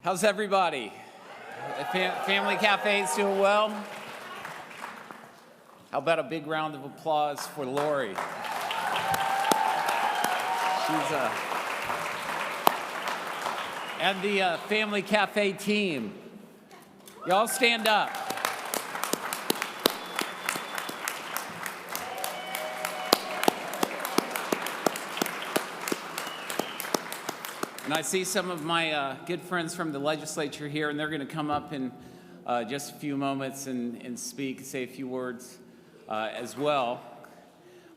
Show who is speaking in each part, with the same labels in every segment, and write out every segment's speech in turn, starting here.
Speaker 1: How's everybody? Family Cafe's doing well? How about a big round of applause for Lori? And the Family Cafe team. Y'all stand up. And I see some of my good friends from the legislature here, and they're going to come up in just a few moments and speak, say a few words as well.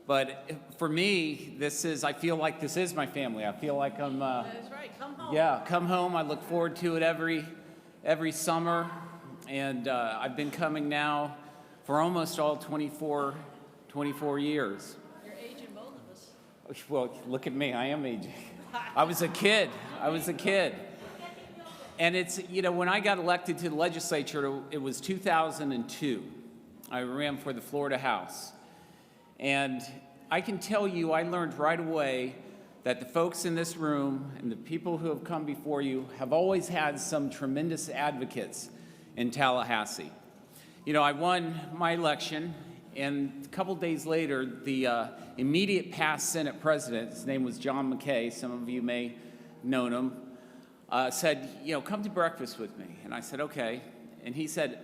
Speaker 1: But for me, I feel like this is my family. I feel like I'm...
Speaker 2: That's right, come home.
Speaker 1: Yeah, come home. I look forward to it every summer. And I've been coming now for almost all 24 years.
Speaker 2: You're aging both of us.
Speaker 1: Well, look at me. I am aging. I was a kid. And it's, when I got elected to the legislature, it was 2002. I ran for the Florida House. And I can tell you, I learned right away that the folks in this room and the people who have come before you have always had some tremendous advocates in Tallahassee. I won my election, and a couple days later, the immediate past Senate president, his name was John McKay, some of you may know him, said, come to breakfast with me. And I said, okay. And he said,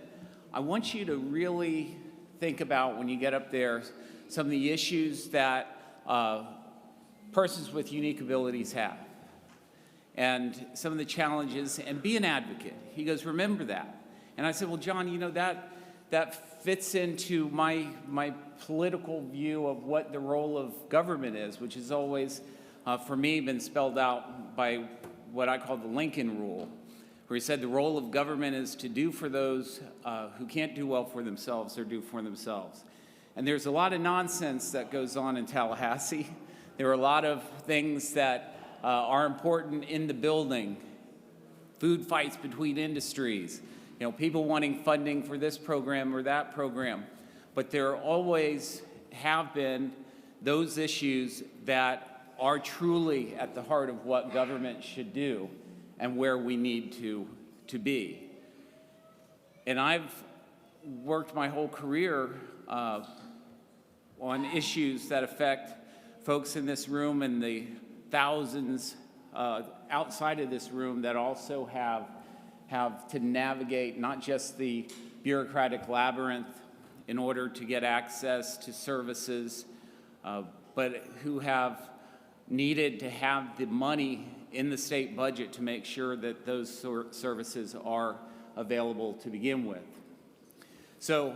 Speaker 1: I want you to really think about, when you get up there, some of the issues that persons with unique abilities have, and some of the challenges, and be an advocate. He goes, remember that. And I said, well, John, that fits into my political view of what the role of government is, which has always, for me, been spelled out by what I call the Lincoln Rule, where he said the role of government is to do for those who can't do well for themselves or do for themselves. And there's a lot of nonsense that goes on in Tallahassee. There are a lot of things that are important in the building, food fights between industries, people wanting funding for this program or that program. But there always have been those issues that are truly at the heart of what government should do and where we need to be. And I've worked my whole career on issues that affect folks in this room and the thousands outside of this room that also have to navigate not just the bureaucratic labyrinth in order to get access to services, but who have needed to have the money in the state budget to make sure that those services are available to begin with. So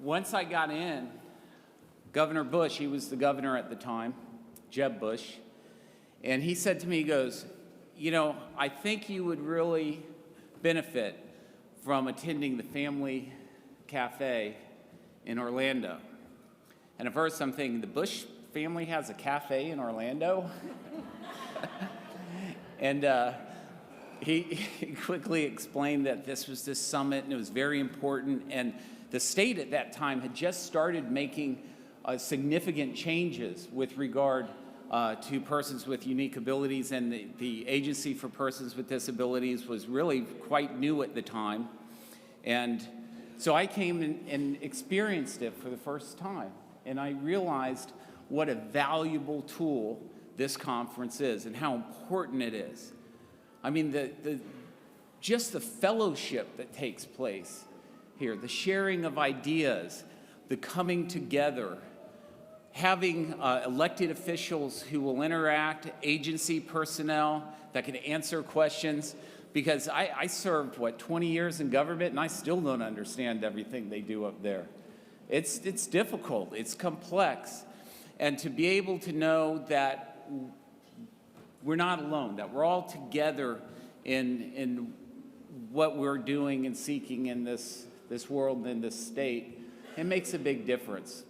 Speaker 1: once I got in, Governor Bush, he was the governor at the time, Jeb Bush, and he said to me, he goes, I think you would really benefit from attending the Family Cafe in Orlando. And at first I'm thinking, the Bush family has a cafe in Orlando? And he quickly explained that this was this summit and it was very important, and the state at that time had just started making significant changes with regard to persons with unique abilities, and the Agency for Persons with Disabilities was really quite new at the time. And so I came and experienced it for the first time, and I realized what a valuable tool this conference is and how important it is. I mean, just the fellowship that takes place here, the sharing of ideas, the coming together, having elected officials who will interact, agency personnel that can answer questions, because I served, 20 years in government, and I still don't understand everything they do up there. It's difficult, it's complex, and to be able to know that we're not alone, that we're all together in what we're doing and seeking in this world and in this state, it makes a big difference.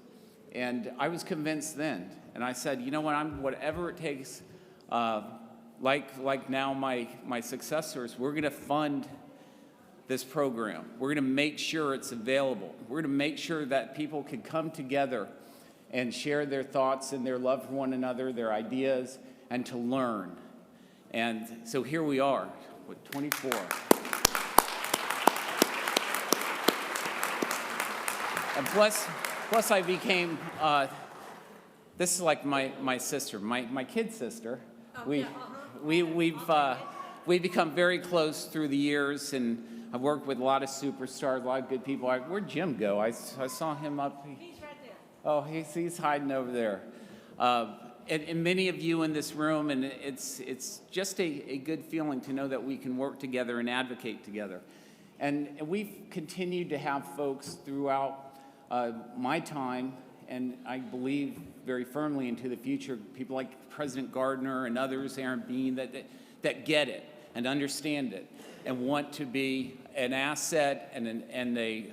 Speaker 1: And I was convinced then, and I said, whatever it takes, like now my successors, we're going to fund this program. We're going to make sure it's available. We're going to make sure that people can come together and share their thoughts and their love for one another, their ideas, and to learn. And so here we are, with 24. And plus I became, this is like my sister, my kid sister. We've become very close through the years, and I've worked with a lot of superstars, a lot of good people. Where'd Jim go? I saw him up.
Speaker 2: He's right there.
Speaker 1: Oh, he's hiding over there. And many of you in this room, and it's just a good feeling to know that we can work together and advocate together. And we've continued to have folks throughout my time, and I believe very firmly into the future, people like President Gardner and others, Aaron Bean, that get it and understand it and want to be an asset and a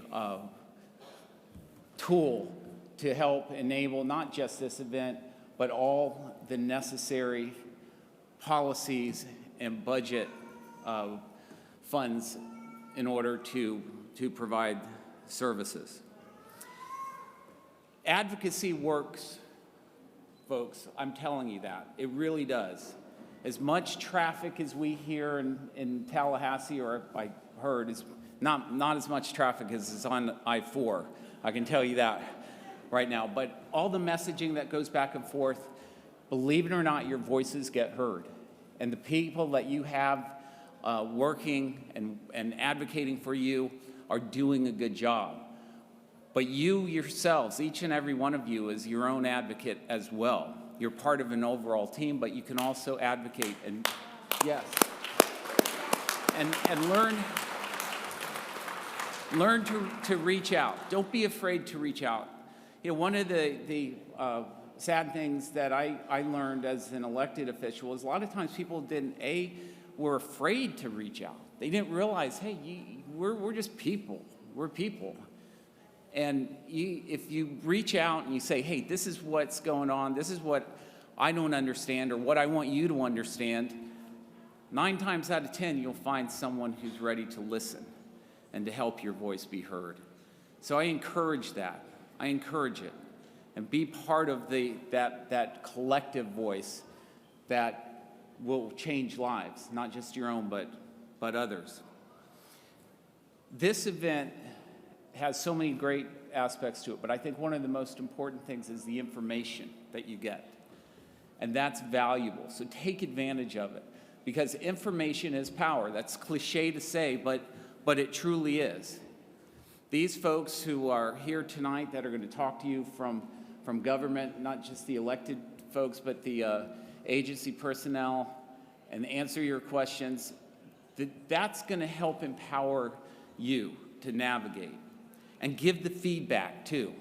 Speaker 1: tool to help enable not just this event, but all the necessary policies and budget funds in order to provide services. Advocacy works, folks. I'm telling you that. It really does. As much traffic as we hear in Tallahassee, or I heard, is not as much traffic as is on I-4. I can tell you that right now. But all the messaging that goes back and forth, believe it or not, your voices get heard. And the people that you have working and advocating for you are doing a good job. But you yourselves, each and every one of you, is your own advocate as well. You're part of an overall team, but you can also advocate and, yes, and learn to reach out. Don't be afraid to reach out. You know, one of the sad things that I learned as an elected official is a lot of times people were afraid to reach out. They didn't realize, hey, we're just people. We're people. And if you reach out and you say, hey, this is what's going on, this is what I don't understand or what I want you to understand, 9 times out of 10, you'll find someone who's ready to listen and to help your voice be heard. So I encourage that. I encourage it. And be part of that collective voice that will change lives, not just your own, but others. This event has so many great aspects to it, but I think one of the most important things is the information that you get. And that's valuable, so take advantage of it, because information is power. That's cliche to say, but it truly is. These folks who are here tonight that are going to talk to you from government, not just the elected folks, but the agency personnel, and answer your questions, that's going to help empower you to navigate. And give the feedback, too.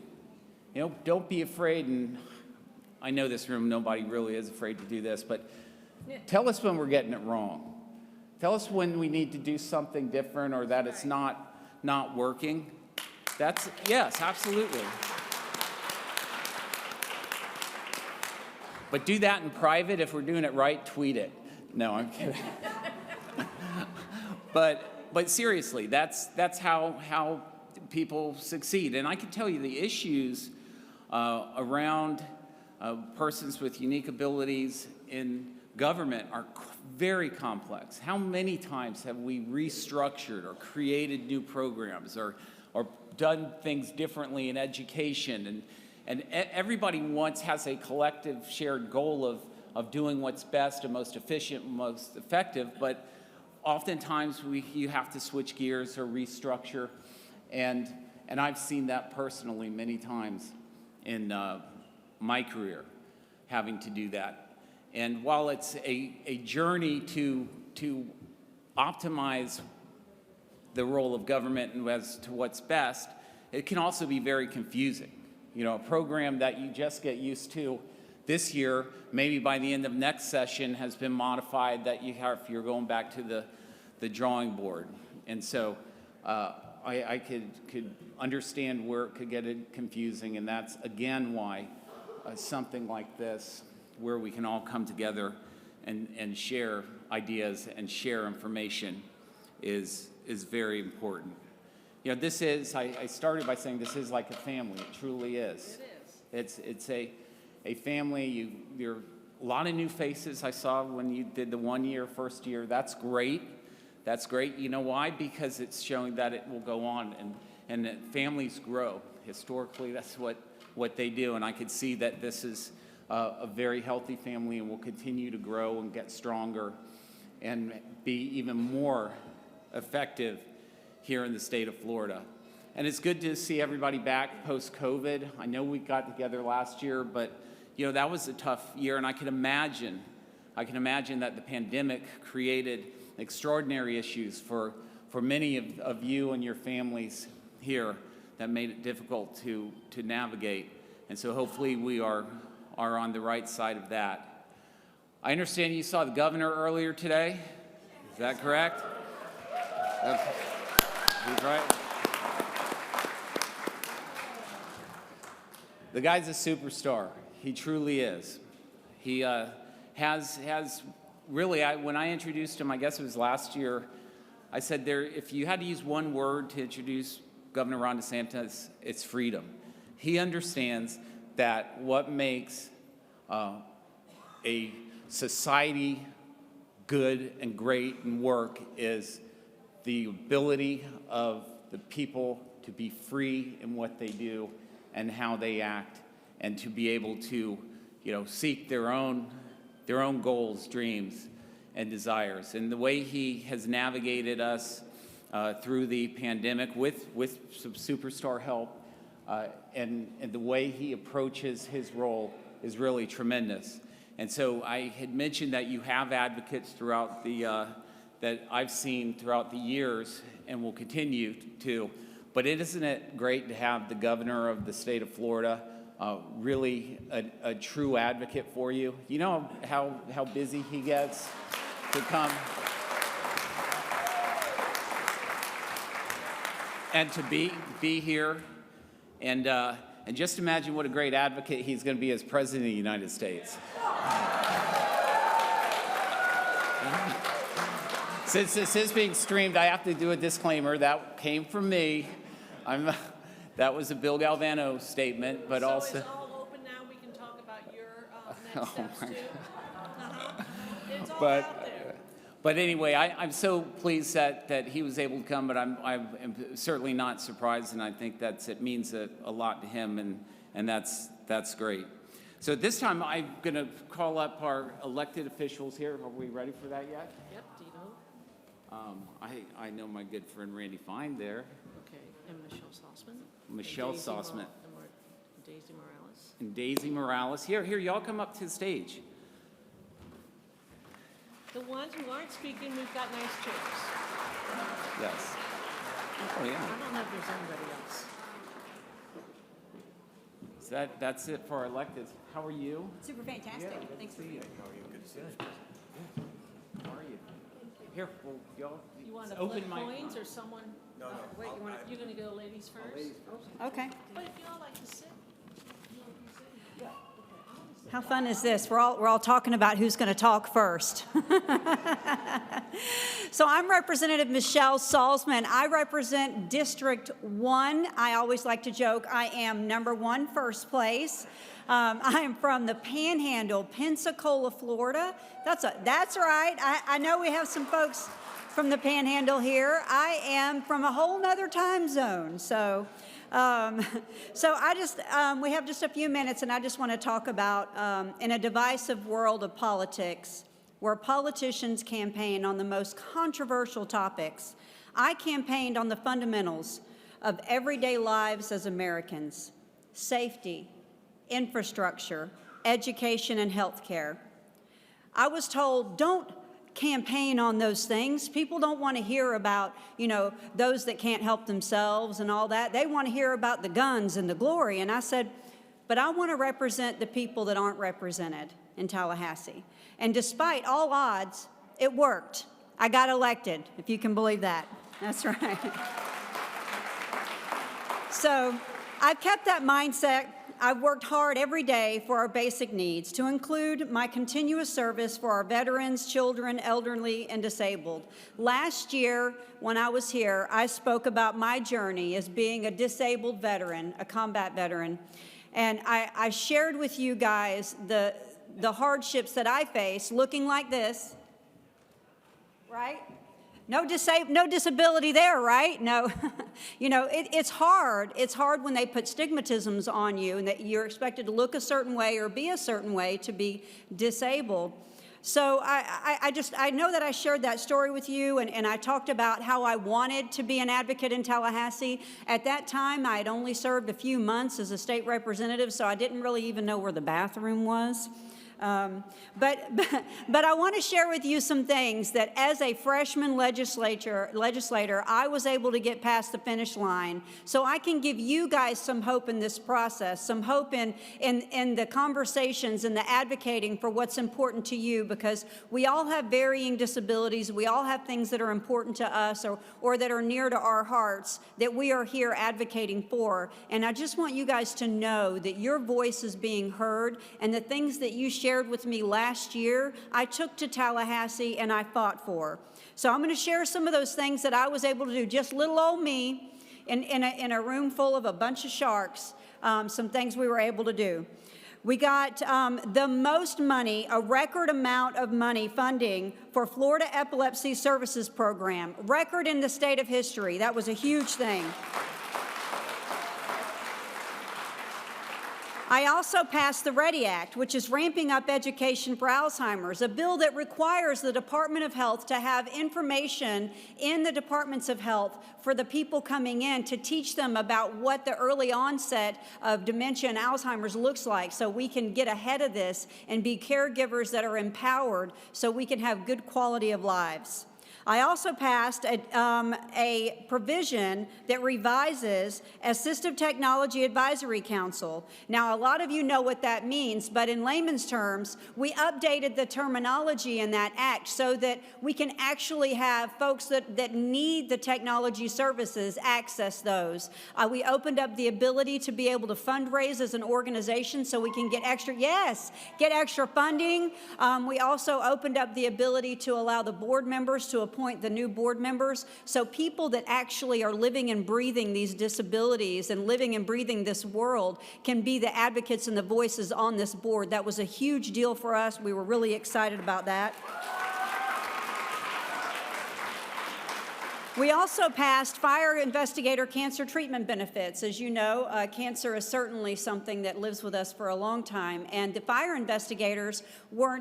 Speaker 1: You know, don't be afraid, and I know this room, nobody really is afraid to do this, but tell us when we're getting it wrong. Tell us when we need to do something different or that it's not working. Yes, absolutely. But do that in private. If we're doing it right, tweet it. No, I'm kidding. But seriously, that's how people succeed. And I can tell you the issues around persons with unique abilities in government are very complex. How many times have we restructured or created new programs or done things differently in education? And everybody has a collective shared goal of doing what's best and most efficient and most effective, but oftentimes you have to switch gears or restructure. And I've seen that personally many times in my career, having to do that. And while it's a journey to optimize the role of government and as to what's best, it can also be very confusing. You know, a program that you just get used to this year, maybe by the end of next session, has been modified that if you're going back to the drawing board. And so I could understand where it could get confusing, and that's, again, why something like this, where we can all come together and share ideas and share information, is very important. You know, this is, I started by saying this is like a family. It truly is.
Speaker 2: It is.
Speaker 1: It's a family. There are a lot of new faces I saw when you did the 1 year, first year. That's great. That's great. You know why? Because it's showing that it will go on and that families grow. Historically, that's what they do. And I could see that this is a very healthy family and will continue to grow and get stronger and be even more effective here in the state of Florida. And it's good to see everybody back post-COVID. I know we got together last year, but that was a tough year, and I can imagine that the pandemic created extraordinary issues for many of you and your families here that made it difficult to navigate. And so hopefully we are on the right side of that. I understand you saw the governor earlier today. Is that correct? He's right. The guy's a superstar. He truly is. He has really, when I introduced him, I guess it was last year, I said if you had to use one word to introduce Governor Ron DeSantis, it's freedom. He understands that what makes a society good and great and work is the ability of the people to be free in what they do and how they act, and to be able to, seek their own goals, dreams, and desires. And the way he has navigated us through the pandemic with some superstar help, and the way he approaches his role is really tremendous. And so I had mentioned that you have advocates throughout that I've seen throughout the years and will continue to. But isn't it great to have the governor of the state of Florida really a true advocate for you? You know how busy he gets to come and to be here, and just imagine what a great advocate he's going to be as president of the United States. Since this is being streamed, I have to do a disclaimer. That came from me. That was a Bill Galvano statement, but
Speaker 2: so
Speaker 1: also...
Speaker 2: So it's all open now? We can talk about your next steps, too? It's all out there.
Speaker 1: But anyway, I'm so pleased that he was able to come, but I'm certainly not surprised, and I think it means a lot to him, and that's great. So at this time, I'm going to call up our elected officials here. Are we ready for that yet?
Speaker 2: Yep, do you know?
Speaker 1: I know my good friend Randy Fine there.
Speaker 2: Okay, and Michelle Saltzman.
Speaker 1: Michelle Saltzman.
Speaker 2: Daisy Morales.
Speaker 1: And Daisy Morales. Here, y'all come up to the stage.
Speaker 2: The ones who aren't speaking, we've got nice chairs.
Speaker 1: Yes. Oh, yeah.
Speaker 2: I don't know if there's anybody else.
Speaker 1: So that's it for our electeds. How are you?
Speaker 3: Super fantastic. Thanks for
Speaker 1: you. How are you? Good to see you. How are you? Here, well, y'all.
Speaker 2: You want to
Speaker 1: open
Speaker 2: flip
Speaker 1: my
Speaker 2: coins or someone?
Speaker 4: No.
Speaker 2: Wait, you're going to go ladies first?
Speaker 3: Okay.
Speaker 2: But if y'all like to sit.
Speaker 3: How fun is this? We're all talking about who's going to talk first. So I'm Representative Michelle Salzman. I represent District 1. I always like to joke I am number 1 first place. I am from the Panhandle, Pensacola, Florida. That's right. I know we have some folks from the Panhandle here. I am from a whole nother time zone. So we have just a few minutes, and I just want to talk about in a divisive world of politics where politicians campaign on the most controversial topics. I campaigned on the fundamentals of everyday lives as Americans: safety, infrastructure, education, and health care. I was told, don't campaign on those things. People don't want to hear about, those that can't help themselves and all that. They want to hear about the guns and the glory. And I said, but I want to represent the people that aren't represented in Tallahassee. And despite all odds, it worked. I got elected, if you can believe that. That's right. So I've kept that mindset. I've worked hard every day for our basic needs, to include my continuous service for our veterans, children, elderly, and disabled. Last year, when I was here, I spoke about my journey as being a disabled veteran, a combat veteran, and I shared with you guys the hardships that I face looking like this, right? No disability there, right? No. You know, it's hard. It's hard when they put stigmatisms on you and that you're expected to look a certain way or be a certain way to be disabled. So I know that I shared that story with you, and I talked about how I wanted to be an advocate in Tallahassee. At that time, I had only served a few months as a state representative, so I didn't really even know where the bathroom was. But I want to share with you some things that as a freshman legislator, I was able to get past the finish line. So I can give you guys some hope in this process, some hope in the conversations and the advocating for what's important to you, because we all have varying disabilities. We all have things that are important to us or that are near to our hearts that we are here advocating for. And I just want you guys to know that your voice is being heard, and the things that you shared with me last year, I took to Tallahassee and I fought for. So I'm going to share some of those things that I was able to do, just little old me in a room full of a bunch of sharks, some things we were able to do. We got the most money, a record amount of money funding for Florida Epilepsy Services Program, record in the state of history. That was a huge thing. I also passed the READY Act, which is Ramping Up Education for Alzheimer's, a bill that requires the Department of Health to have information in the departments of health for the people coming in to teach them about what the early onset of dementia and Alzheimer's looks like, so we can get ahead of this and be caregivers that are empowered so we can have good quality of lives. I also passed a provision that revises Assistive Technology Advisory Council. Now, a lot of you know what that means, but in layman's terms, we updated the terminology in that act so that we can actually have folks that need the technology services access those. We opened up the ability to be able to fundraise as an organization so we can get extra funding. We also opened up the ability to allow the board members to appoint the new board members, so people that actually are living and breathing these disabilities and living and breathing this world can be the advocates and the voices on this board. That was a huge deal for us. We were really excited about that. We also passed fire investigator cancer treatment benefits. As you know, cancer is certainly something that lives with us for a long time, and the fire investigators were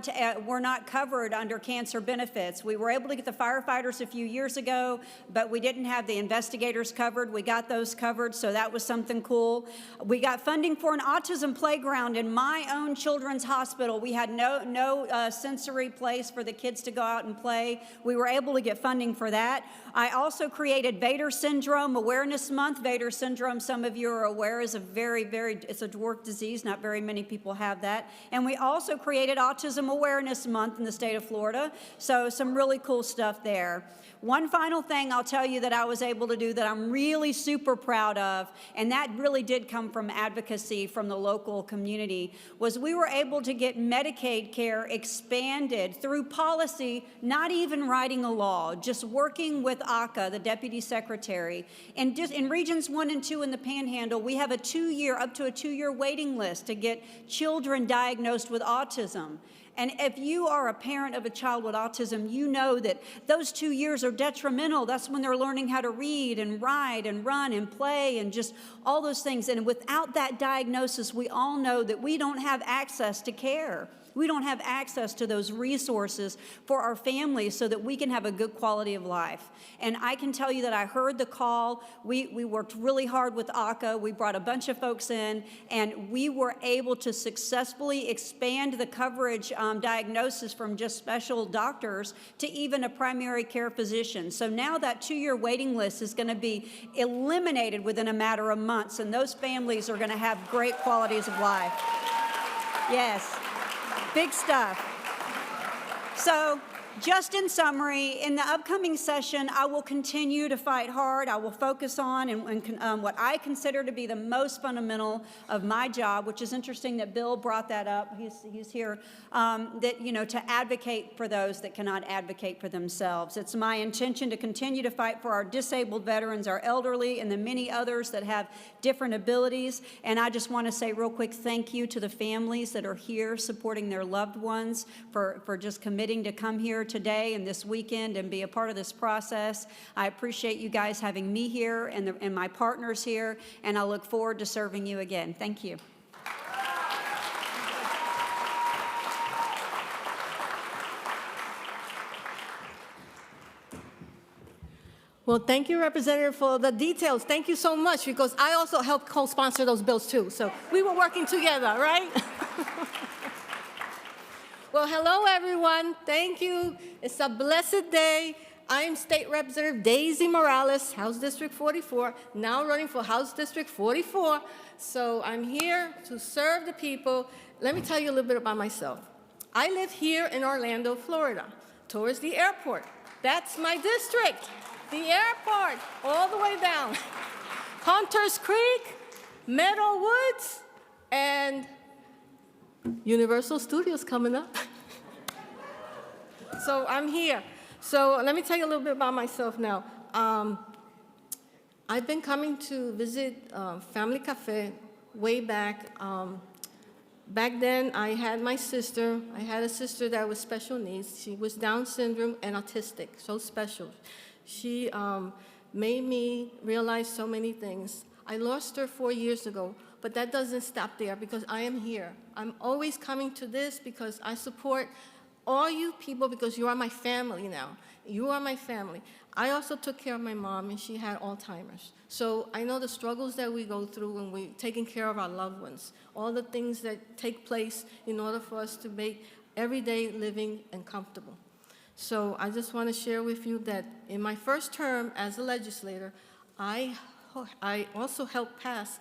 Speaker 3: not covered under cancer benefits. We were able to get the firefighters a few years ago, but we didn't have the investigators covered. We got those covered, so that was something cool. We got funding for an autism playground in my own children's hospital. We had no sensory place for the kids to go out and play. We were able to get funding for that. I also created Vader Syndrome Awareness Month. Vader Syndrome, some of you are aware, is it's a dwarf disease. Not very many people have that. And we also created Autism Awareness Month in the state of Florida. So some really cool stuff there. One final thing I'll tell you that I was able to do that I'm really super proud of, and that really did come from advocacy from the local community, was we were able to get Medicaid care expanded through policy, not even writing a law, just working with ACA, the deputy secretary. And in regions 1 and 2 in the Panhandle, we have up to a 2-year waiting list to get children diagnosed with autism. And if you are a parent of a child with autism, you know that those 2 years are detrimental. That's when they're learning how to read and write and run and play and just all those things. And without that diagnosis, we all know that we don't have access to care. We don't have access to those resources for our families so that we can have a good quality of life. And I can tell you that I heard the call. We worked really hard with ACA. We brought a bunch of folks in, and we were able to successfully expand the coverage diagnosis from just special doctors to even a primary care physician. So now that 2-year waiting list is going to be eliminated within a matter of months, and those families are going to have great qualities of life. Yes. Big stuff. So, just in summary, in the upcoming session, I will continue to fight hard. I will focus on what I consider to be the most fundamental of my job, which is interesting that Bill brought that up. He's here. To advocate for those that cannot advocate for themselves. It's my intention to continue to fight for our disabled veterans, our elderly, and the many others that have different abilities. And I just want to say real quick thank you to the families that are here supporting their loved ones for just committing to come here today and this weekend and be a part of this process. I appreciate you guys having me here and my partners here, and I look forward to serving you again. Thank you.
Speaker 4: Well, thank you, Representative, for the details. Thank you so much, because I also helped co-sponsor those bills, too. So we were working together, right? Well, hello, everyone. Thank you. It's a blessed day. I'm State Representative Daisy Morales, House District 44, now running for House District 44. So I'm here to serve the people. Let me tell you a little bit about myself. I live here in Orlando, Florida, towards the airport. That's my district. The airport, all the way down. Hunters Creek, Meadow Woods, and Universal Studios coming up. So I'm here. So let me tell you a little bit about myself now. I've been coming to visit Family Cafe way back. Back then, I had my sister. I had a sister that was special needs. She was Down syndrome and autistic, so special. She made me realize so many things. I lost her 4 years ago, but that doesn't stop there, because I am here. I'm always coming to this because I support all you people, because you are my family now. You are my family. I also took care of my mom, and she had Alzheimer's. So I know the struggles that we go through when we're taking care of our loved ones, all the things that take place in order for us to make everyday living and comfortable. So I just want to share with you that in my first term as a legislator, I also helped pass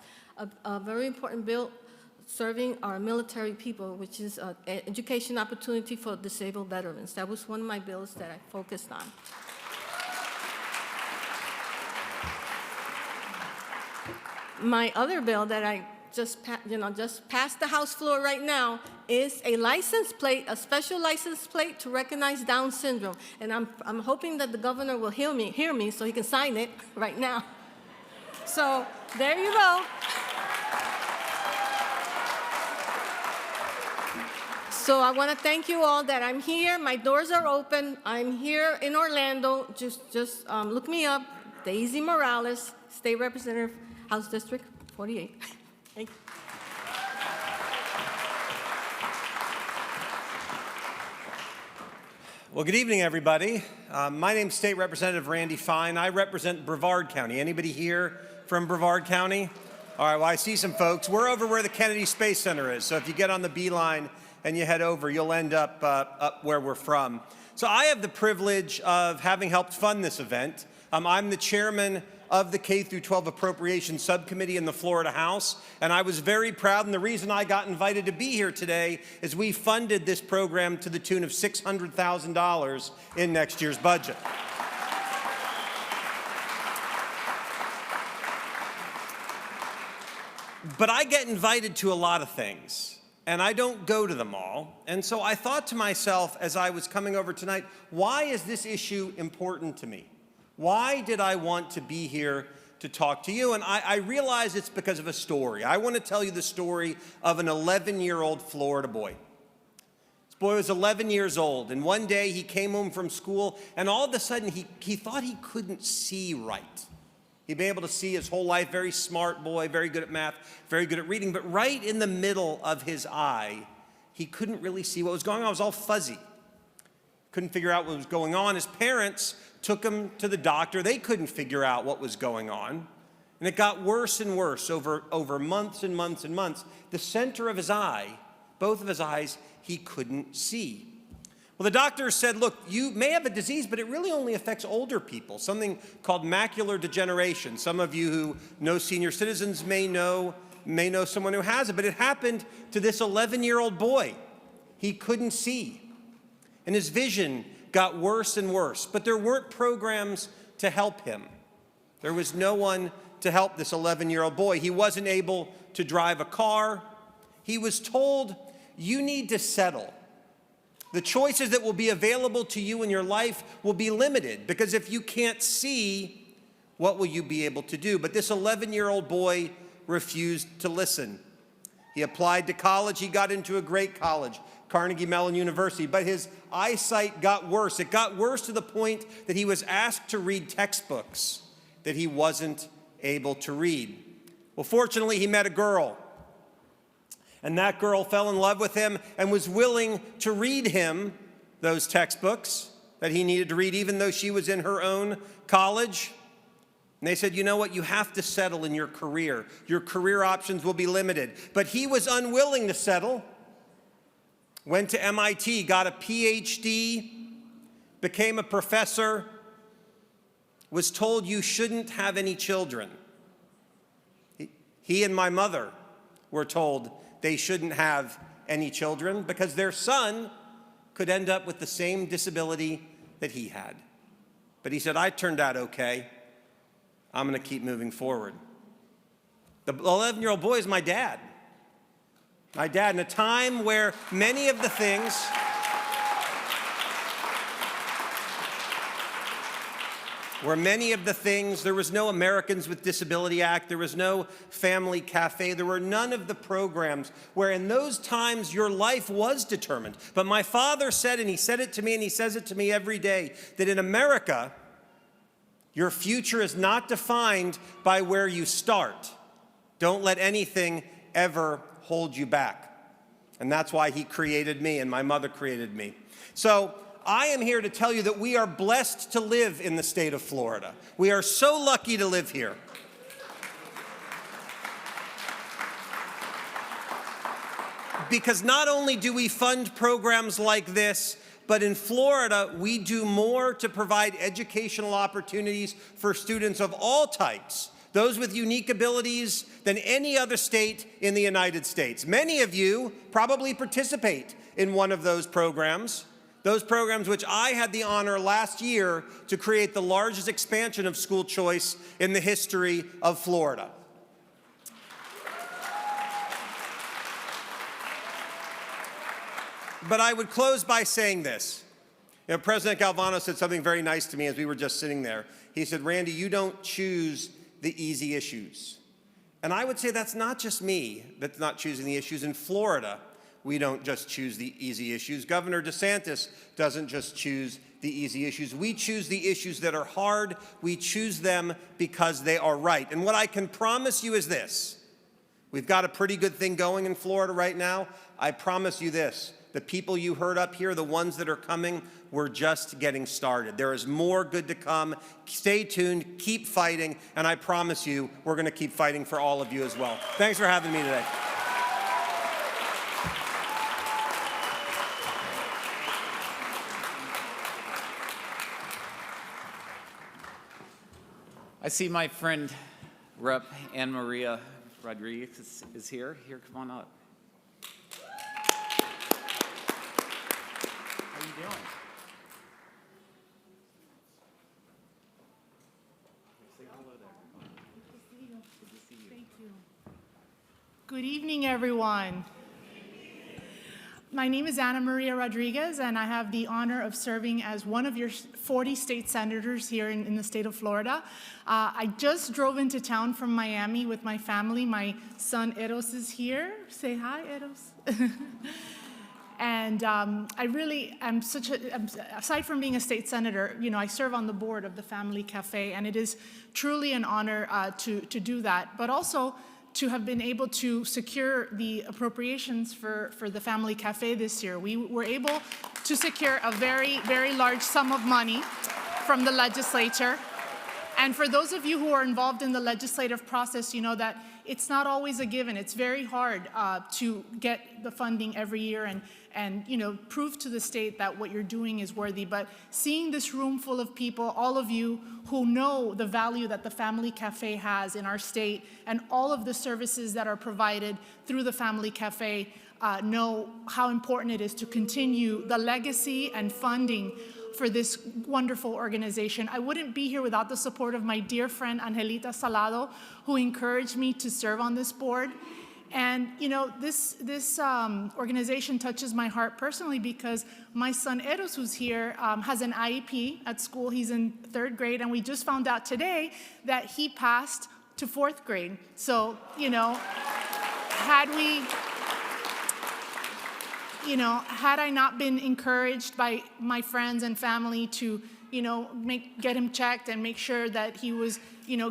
Speaker 4: a very important bill serving our military people, which is an education opportunity for disabled veterans. That was one of my bills that I focused on. My other bill that I just passed the House floor right now is a license plate, a special license plate to recognize Down syndrome. And I'm hoping that the governor will hear me so he can sign it right now. So there you go. So I want to thank you all that I'm here. My doors are open. I'm here in Orlando. Just look me up, Daisy Morales, State Representative, House District 48. Thank you.
Speaker 5: Well, good evening, everybody. My name's State Representative Randy Fine. I represent Brevard County. Anybody here from Brevard County? All right, well, I see some folks. We're over where the Kennedy Space Center is, so if you get on the Beeline and you head over, you'll end up where we're from. So I have the privilege of having helped fund this event. I'm the chairman of the K-12 Appropriations Subcommittee in the Florida House, and I was very proud, and the reason I got invited to be here today is we funded this program to the tune of $600,000 in next year's budget. But I get invited to a lot of things, and I don't go to them all, and so I thought to myself as I was coming over tonight, why is this issue important to me? Why did I want to be here to talk to you? And I realize it's because of a story. I want to tell you the story of an 11-year-old Florida boy. This boy was 11 years old, and one day he came home from school, and all of a sudden he thought he couldn't see right. He'd been able to see his whole life, very smart boy, very good at math, very good at reading, but right in the middle of his eye, he couldn't really see what was going on. It was all fuzzy. Couldn't figure out what was going on. His parents took him to the doctor. They couldn't figure out what was going on. And it got worse and worse over months and months and months. The center of his eye, both of his eyes, he couldn't see. Well, the doctor said, look, you may have a disease, but it really only affects older people, something called macular degeneration. Some of you who know senior citizens may know someone who has it, but it happened to this 11-year-old boy. He couldn't see. And his vision got worse and worse, but there weren't programs to help him. There was no one to help this 11-year-old boy. He wasn't able to drive a car. He was told, you need to settle. The choices that will be available to you in your life will be limited, because if you can't see, what will you be able to do? But this 11-year-old boy refused to listen. He applied to college. He got into a great college, Carnegie Mellon University, but his eyesight got worse. It got worse to the point that he was asked to read textbooks that he wasn't able to read. Well, fortunately, he met a girl, and that girl fell in love with him and was willing to read him those textbooks that he needed to read, even though she was in her own college. And they said, you know what, you have to settle in your career. Your career options will be limited. But he was unwilling to settle. Went to MIT, got a PhD, became a professor, was told you shouldn't have any children. He and my mother were told they shouldn't have any children because their son could end up with the same disability that he had. But he said, I turned out okay. I'm going to keep moving forward. The 11-year-old boy is my dad. My dad, in a time where many of the things there was no Americans with Disability Act, there was no Family Cafe, there were none of the programs where in those times your life was determined. But my father said, and he said it to me and he says it to me every day, that in America, your future is not defined by where you start. Don't let anything ever hold you back. And that's why he created me and my mother created me. So I am here to tell you that we are blessed to live in the state of Florida. We are so lucky to live here. Because not only do we fund programs like this, but in Florida, we do more to provide educational opportunities for students of all types, those with unique abilities, than any other state in the United States. Many of you probably participate in one of those programs which I had the honor last year to create the largest expansion of school choice in the history of Florida. But I would close by saying this. You know, President Galvano said something very nice to me as we were just sitting there. He said, Randy, you don't choose the easy issues. And I would say that's not just me that's not choosing the issues. In Florida, we don't just choose the easy issues. Governor DeSantis doesn't just choose the easy issues. We choose the issues that are hard. We choose them because they are right. And what I can promise you is this. We've got a pretty good thing going in Florida right now. I promise you this. The people you heard up here, the ones that are coming, we're just getting started. There is more good to come. Stay tuned, keep fighting, and I promise you we're going to keep fighting for all of you as well. Thanks for having me today.
Speaker 1: I see my friend, Rep. Anna Maria Rodriguez is here. Here, come on up. How you doing? Say hello there.
Speaker 6: Good to see you. Good to see you. Thank you. Good evening, everyone. My name is Anna Maria Rodriguez, and I have the honor of serving as one of your 40 state senators here in the state of Florida. I just drove into town from Miami with my family. My son Eros is here. Say hi, Eros. And I really am aside from being a state senator, you know, I serve on the board of the Family Cafe, and it is truly an honor to do that, but also to have been able to secure the appropriations for the Family Cafe this year. We were able to secure a very, very large sum of money from the legislature. And for those of you who are involved in the legislative process, you know that it's not always a given. It's very hard to get the funding every year and you know, prove to the state that what you're doing is worthy. But seeing this room full of people, all of you who know the value that the Family Cafe has in our state and all of the services that are provided through the Family Cafe, know how important it is to continue the legacy and funding for this wonderful organization. I wouldn't be here without the support of my dear friend Angelita Salado, who encouraged me to serve on this board. And you know, this organization touches my heart personally because my son Eros, who's here, has an IEP at school. He's in 3rd grade, and we just found out today that he passed to 4th grade. So, you know, had we had I not been encouraged by my friends and family to, get him checked and make sure that he was,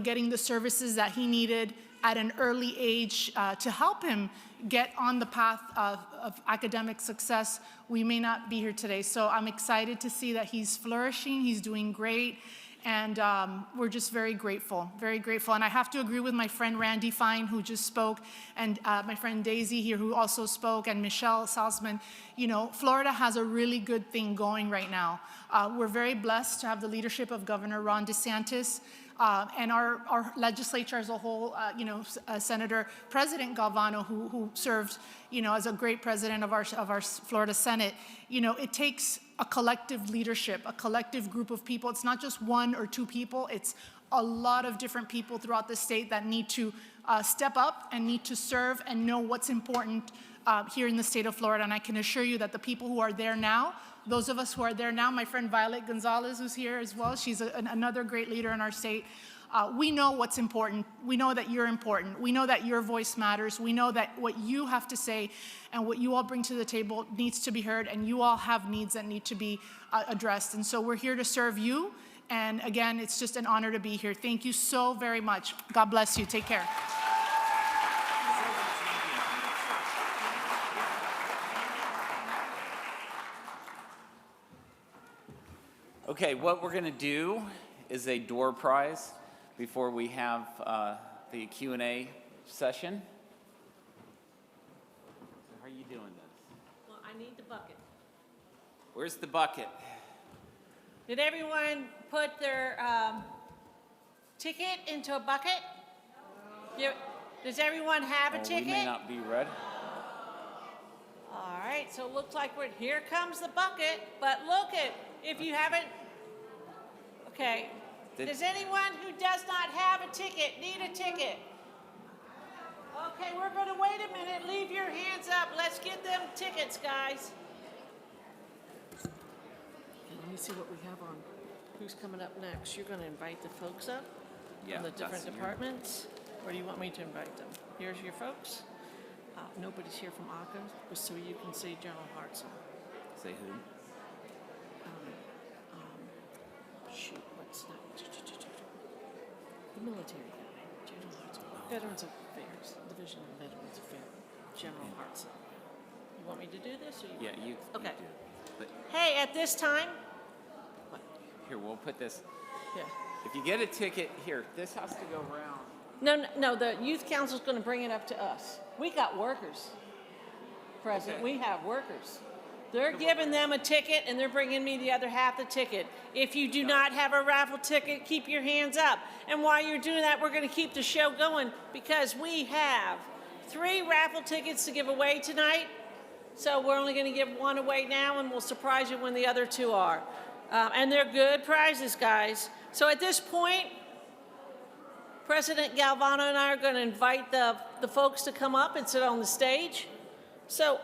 Speaker 6: getting the services that he needed at an early age to help him get on the path of academic success, we may not be here today. So I'm excited to see that he's flourishing, he's doing great, and we're just very grateful, very grateful. And I have to agree with my friend Randy Fine, who just spoke, and my friend Daisy here, who also spoke, and Michelle Salzman. Florida has a really good thing going right now. We're very blessed to have the leadership of Governor Ron DeSantis, and our legislature as a whole, Senator President Galvano, who served, as a great president of our Florida Senate. It takes a collective leadership, a collective group of people. It's not just one or two people. It's a lot of different people throughout the state that need to step up and need to serve and know what's important here in the state of Florida. And I can assure you that the people who are there now, those of us who are there now, my friend Violet Gonzalez, who's here as well, she's another great leader in our state. We know what's important. We know that you're important. We know that your voice matters. We know that what you have to say and what you all bring to the table needs to be heard, and you all have needs that need to be addressed. And so we're here to serve you. And again, it's just an honor to be here. Thank you so very much. God bless you. Take care.
Speaker 1: Okay, what we're going to do is a door prize before we have the Q&A session. How are you doing this?
Speaker 2: Well, I need the bucket.
Speaker 1: Where's the bucket?
Speaker 2: Did everyone put their ticket into a bucket? Does everyone have a ticket?
Speaker 1: We may not be ready.
Speaker 2: All right, so it looks like here comes the bucket, but look if you haven't, okay. Does anyone who does not have a ticket need a ticket? Okay, we're going to wait a minute. Leave your hands up. Let's get them tickets, guys.
Speaker 7: Okay, let me see what we have on. Who's coming up next? You're going to invite the folks up
Speaker 1: Yeah,
Speaker 7: from the different
Speaker 1: that's
Speaker 7: departments? Or do you want me to invite them? Here's your folks. Nobody's here from ACA, so you can say General Hartzell.
Speaker 1: Say who?
Speaker 7: Shoot, what's that? The military guy, General Hartzell. Veterans Affairs, Division of Veterans Affairs, General Hartzell. You want me to do this, or you?
Speaker 1: Yeah, you
Speaker 7: Okay.
Speaker 1: do. But
Speaker 2: Hey, at this time,
Speaker 1: here, we'll put this.
Speaker 7: Yeah.
Speaker 1: If you get a ticket, here, this has to go around.
Speaker 2: no, the youth council's going to bring it up to us. We got workers, President.
Speaker 1: Okay.
Speaker 2: We have workers. They're giving them a ticket, and they're bringing me the other half the ticket. If you do not have a raffle ticket, keep your hands up. And while you're doing that, we're going to keep the show going because we have 3 raffle tickets to give away tonight. So we're only going to give one away now, and we'll surprise you when the other 2 are. And they're good prizes, guys. So at this point, President Galvano and I are going to invite the folks to come up and sit on the stage. So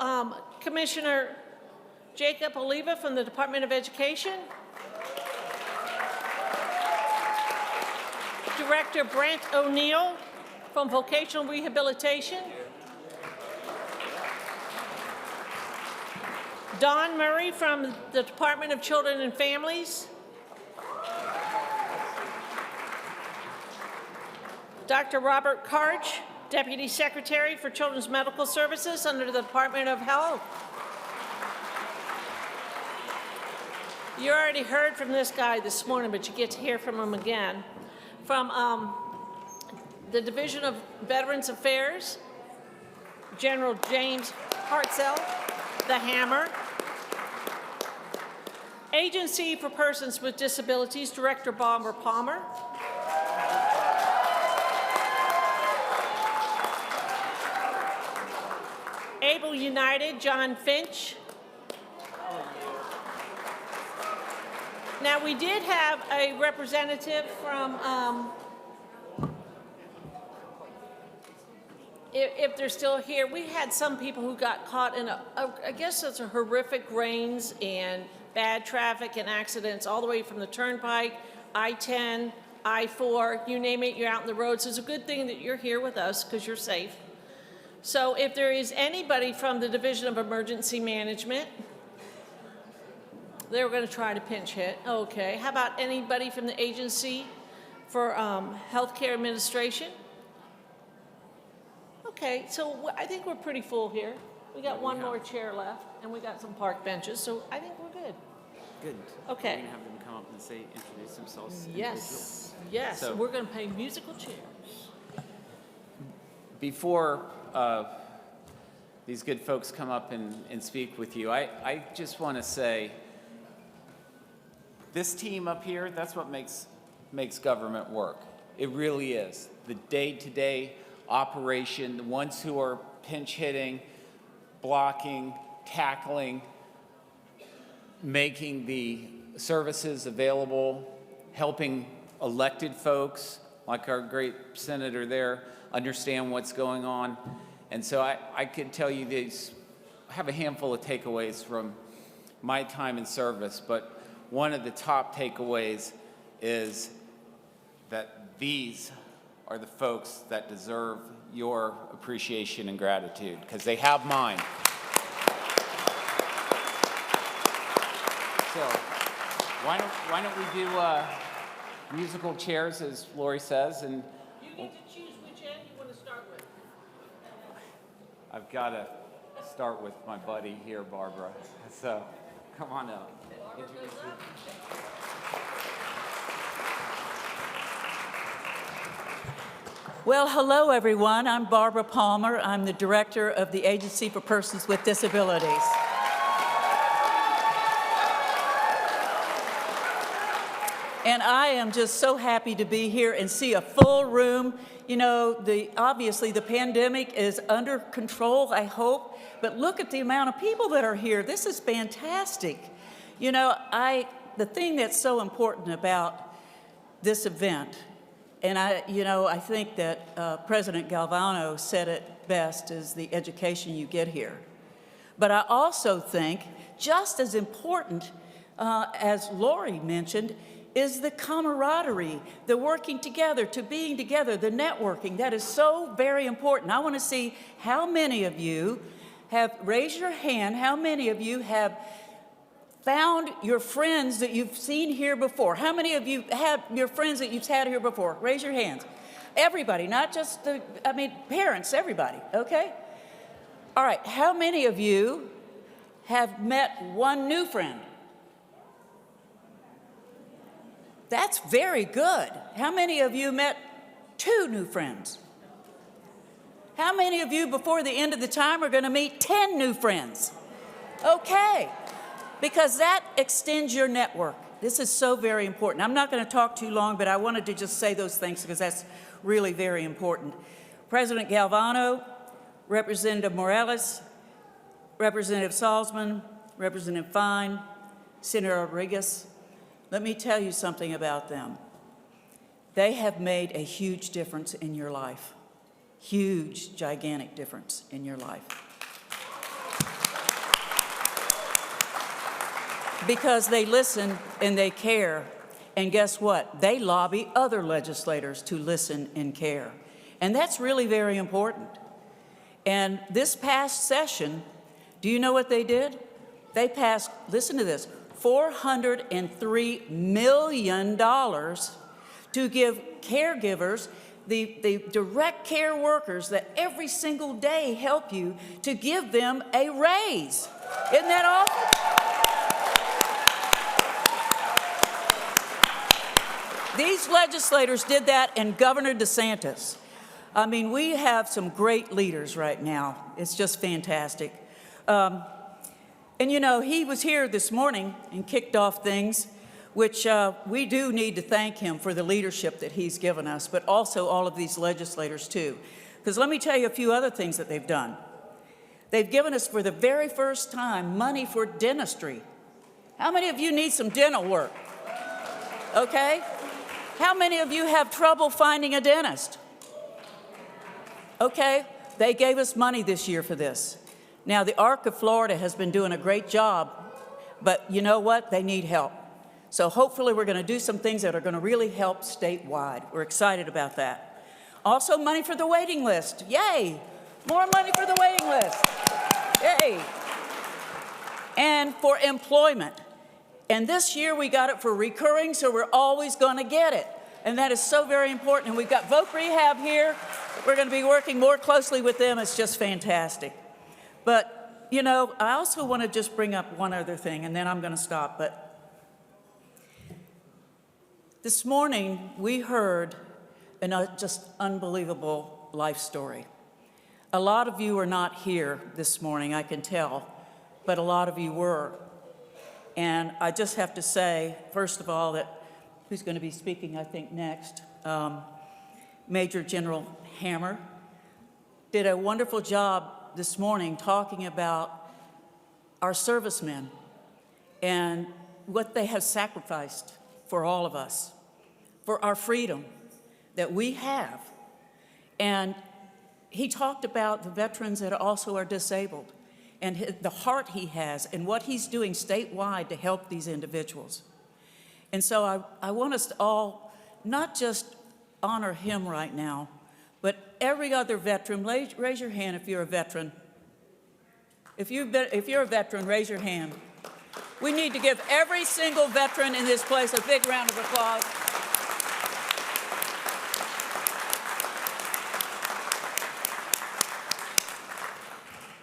Speaker 2: Commissioner Jacob Oliva from the Department of Education. Director Brent Mcneil from Vocational Rehabilitation. Don Murray from the Department of Children and Families. Dr. Robert Karch, Deputy Secretary for Children's Medical Services under the Department of Health. You already heard from this guy this morning, but you get to hear from him again. From the Division of Veterans Affairs, General James Hartzell, the Hammer. Agency for Persons with Disabilities, Director Bomber Palmer. Able United, John Finch. Now, we did have a representative from, if they're still here, we had some people who got caught in I guess it's a horrific rains and bad traffic and accidents all the way from the Turnpike, I-10, I-4, you name it, you're out on the road. So it's a good thing that you're here with us because you're safe. So if there is anybody from the Division of Emergency Management, they were going to try to pinch hit. Okay. How about anybody from the Agency for Healthcare Administration? Okay, so I think we're pretty full here. We got one more chair left, and we got some park benches, so I think we're good.
Speaker 1: Good.
Speaker 2: Okay.
Speaker 1: We're going to have them come up and say, introduce themselves.
Speaker 2: Yes, yes.
Speaker 1: So-
Speaker 2: We're going to play musical chairs.
Speaker 1: Before these good folks come up and speak with you, I just want to say, this team up here, that's what makes government work. It really is. The day-to-day operation, the ones who are pinch hitting, blocking, tackling, making the services available, helping elected folks, like our great senator there, understand what's going on. And so I could tell you these, I have a handful of takeaways from my time in service, but one of the top takeaways is that these are the folks that deserve your appreciation and gratitude, because they have mine. So why don't we do musical chairs, as Lori says, and
Speaker 2: You get to choose which end you want to start with.
Speaker 1: I've got to start with my buddy here, Barbara. So come on up. Introduce you.
Speaker 8: Well, hello, everyone. I'm Barbara Palmer. I'm the director of the Agency for Persons with Disabilities. And I am just so happy to be here and see a full room. You know, obviously the pandemic is under control, I hope, but look at the amount of people that are here. This is fantastic. You know, the thing that's so important about this event, and I think that President Galvano said it best, is the education you get here. But I also think, just as important as Lori mentioned, is the camaraderie, the working together, to being together, the networking. That is so very important. I want to see how many of you have, raise your hand, how many of you have found your friends that you've seen here before? How many of you have your friends that you've had here before? Raise your hands. Everybody, not just parents, everybody, okay? All right, how many of you have met one new friend? That's very good. How many of you met 2 new friends? How many of you before the end of the time are going to meet 10 new friends? Okay, because that extends your network. This is so very important. I'm not going to talk too long, but I wanted to just say those things because that's really very important. President Galvano, Representative Morales, Representative Salzman, Representative Fine, Senator Rodriguez, let me tell you something about them. They have made a huge difference in your life. Huge, gigantic difference in your life. Because they listen and they care. And guess what? They lobby other legislators to listen and care. And that's really very important. And this past session, do you know what they did? They passed, listen to this, $403 million to give caregivers, the direct care workers that every single day help you, to give them a raise. Isn't that awesome? These legislators did that, and Governor DeSantis. I mean, we have some great leaders right now. It's just fantastic. And you know, he was here this morning and kicked off things, which we do need to thank him for the leadership that he's given us, but also all of these legislators too. Because let me tell you a few other things that they've done. They've given us, for the very first time, money for dentistry. How many of you need some dental work? Okay? How many of you have trouble finding a dentist? Okay, they gave us money this year for this. Now, the ARC of Florida has been doing a great job, but you know what? They need help. So hopefully we're going to do some things that are going to really help statewide. We're excited about that. Also, money for the waiting list. Yay! More money for the waiting list. Yay. And for employment. And this year we got it for recurring, so we're always going to get it. And that is so very important. And we've got Voc Rehab here. We're going to be working more closely with them. It's just fantastic. But, you know, I also want to just bring up one other thing, and then I'm going to stop. But this morning we heard a just unbelievable life story. A lot of you are not here this morning, I can tell, but a lot of you were. And I just have to say, first of all, that who's going to be speaking, I think, next, Major General Hammer did a wonderful job this morning talking about our servicemen and what they have sacrificed for all of us, for our freedom that we have. And he talked about the veterans that also are disabled and the heart he has and what he's doing statewide to help these individuals. And so I want us to all not just honor him right now, but every other veteran. Raise your hand if you're a veteran. If you're a veteran, raise your hand. We need to give every single veteran in this place a big round of applause.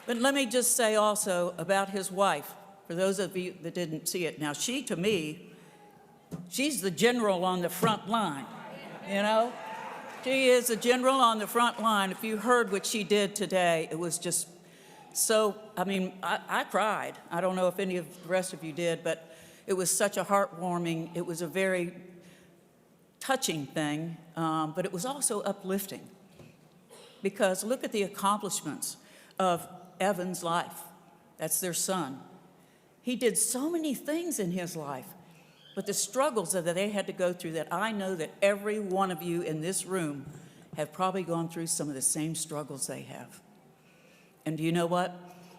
Speaker 8: But let me just say also about his wife, for those of you that didn't see it. Now, she, to me, she's the general on the front line, you know? She is the general on the front line. If you heard what she did today, it was just so, I mean, I cried. I don't know if any of the rest of you did, but it was such a heartwarming, it was a very touching thing, but it was also uplifting. Because look at the accomplishments of Evan's life. That's their son. He did so many things in his life, but the struggles that they had to go through, that I know that every one of you in this room have probably gone through some of the same struggles they have. And do you know what?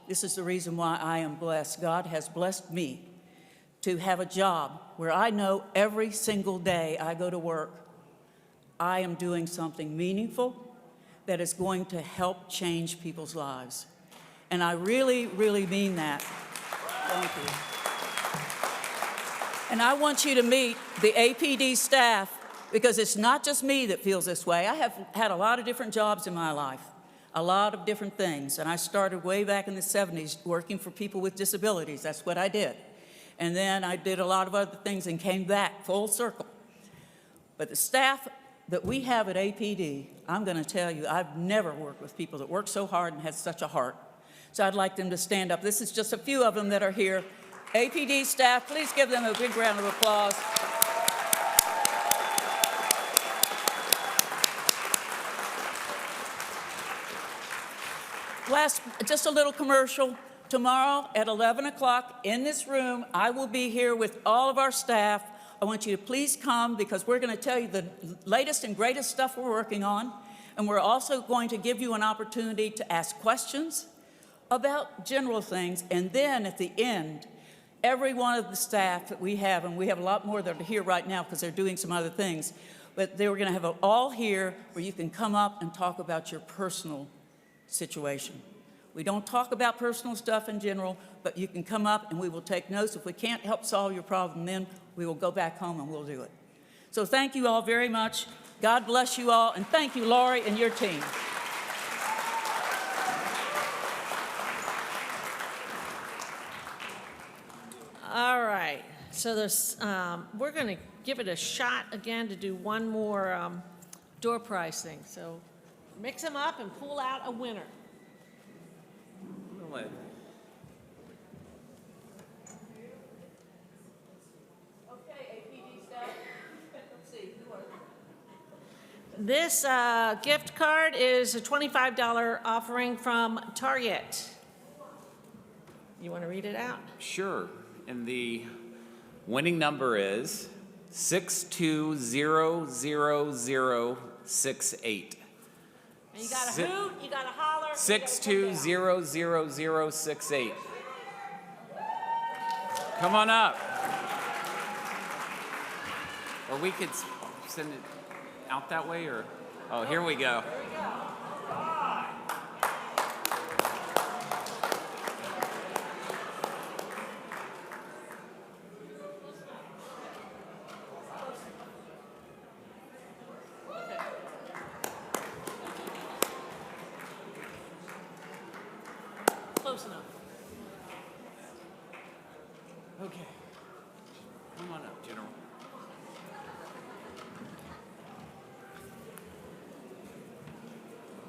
Speaker 8: This is the reason why I am blessed. God has blessed me to have a job where I know every single day I go to work, I am doing something meaningful that is going to help change people's lives. And I really, really mean that. Thank you. And I want you to meet the Apd staff, because it's not just me that feels this way. I have had a lot of different jobs in my life, a lot of different things. And I started way back in the 70s working for people with disabilities. That's what I did. And then I did a lot of other things and came back full circle. But the staff that we have at Apd, I'm going to tell you, I've never worked with people that work so hard and have such a heart. So I'd like them to stand up. This is just a few of them that are here. Apd staff, please give them a big round of applause. Just a little commercial. Tomorrow at 11 o'clock in this room, I will be here with all of our staff. I want you to please come, because we're going to tell you the latest and greatest stuff we're working on. And we're also going to give you an opportunity to ask questions about general things. And then at the end, every one of the staff that we have, and we have a lot more that are here right now because they're doing some other things, but they were going to have it all here where you can come up and talk about your personal situation. We don't talk about personal stuff in general, but you can come up and we will take notes. If we can't help solve your problem, then we will go back home and we'll do it. So thank you all very much. God bless you all, and thank you, Laurie, and your team.
Speaker 2: All right, so there's, we're going to give it a shot again to do one more door prize thing. So mix them up and pull out a winner. This gift card is a $25 offering from Target. You want to read it out?
Speaker 1: Sure. And the winning number is 620068.
Speaker 2: And you got a hoot, you got a holler.
Speaker 1: 620068. Come on up. Or we could send it out that way, or, oh, here we go.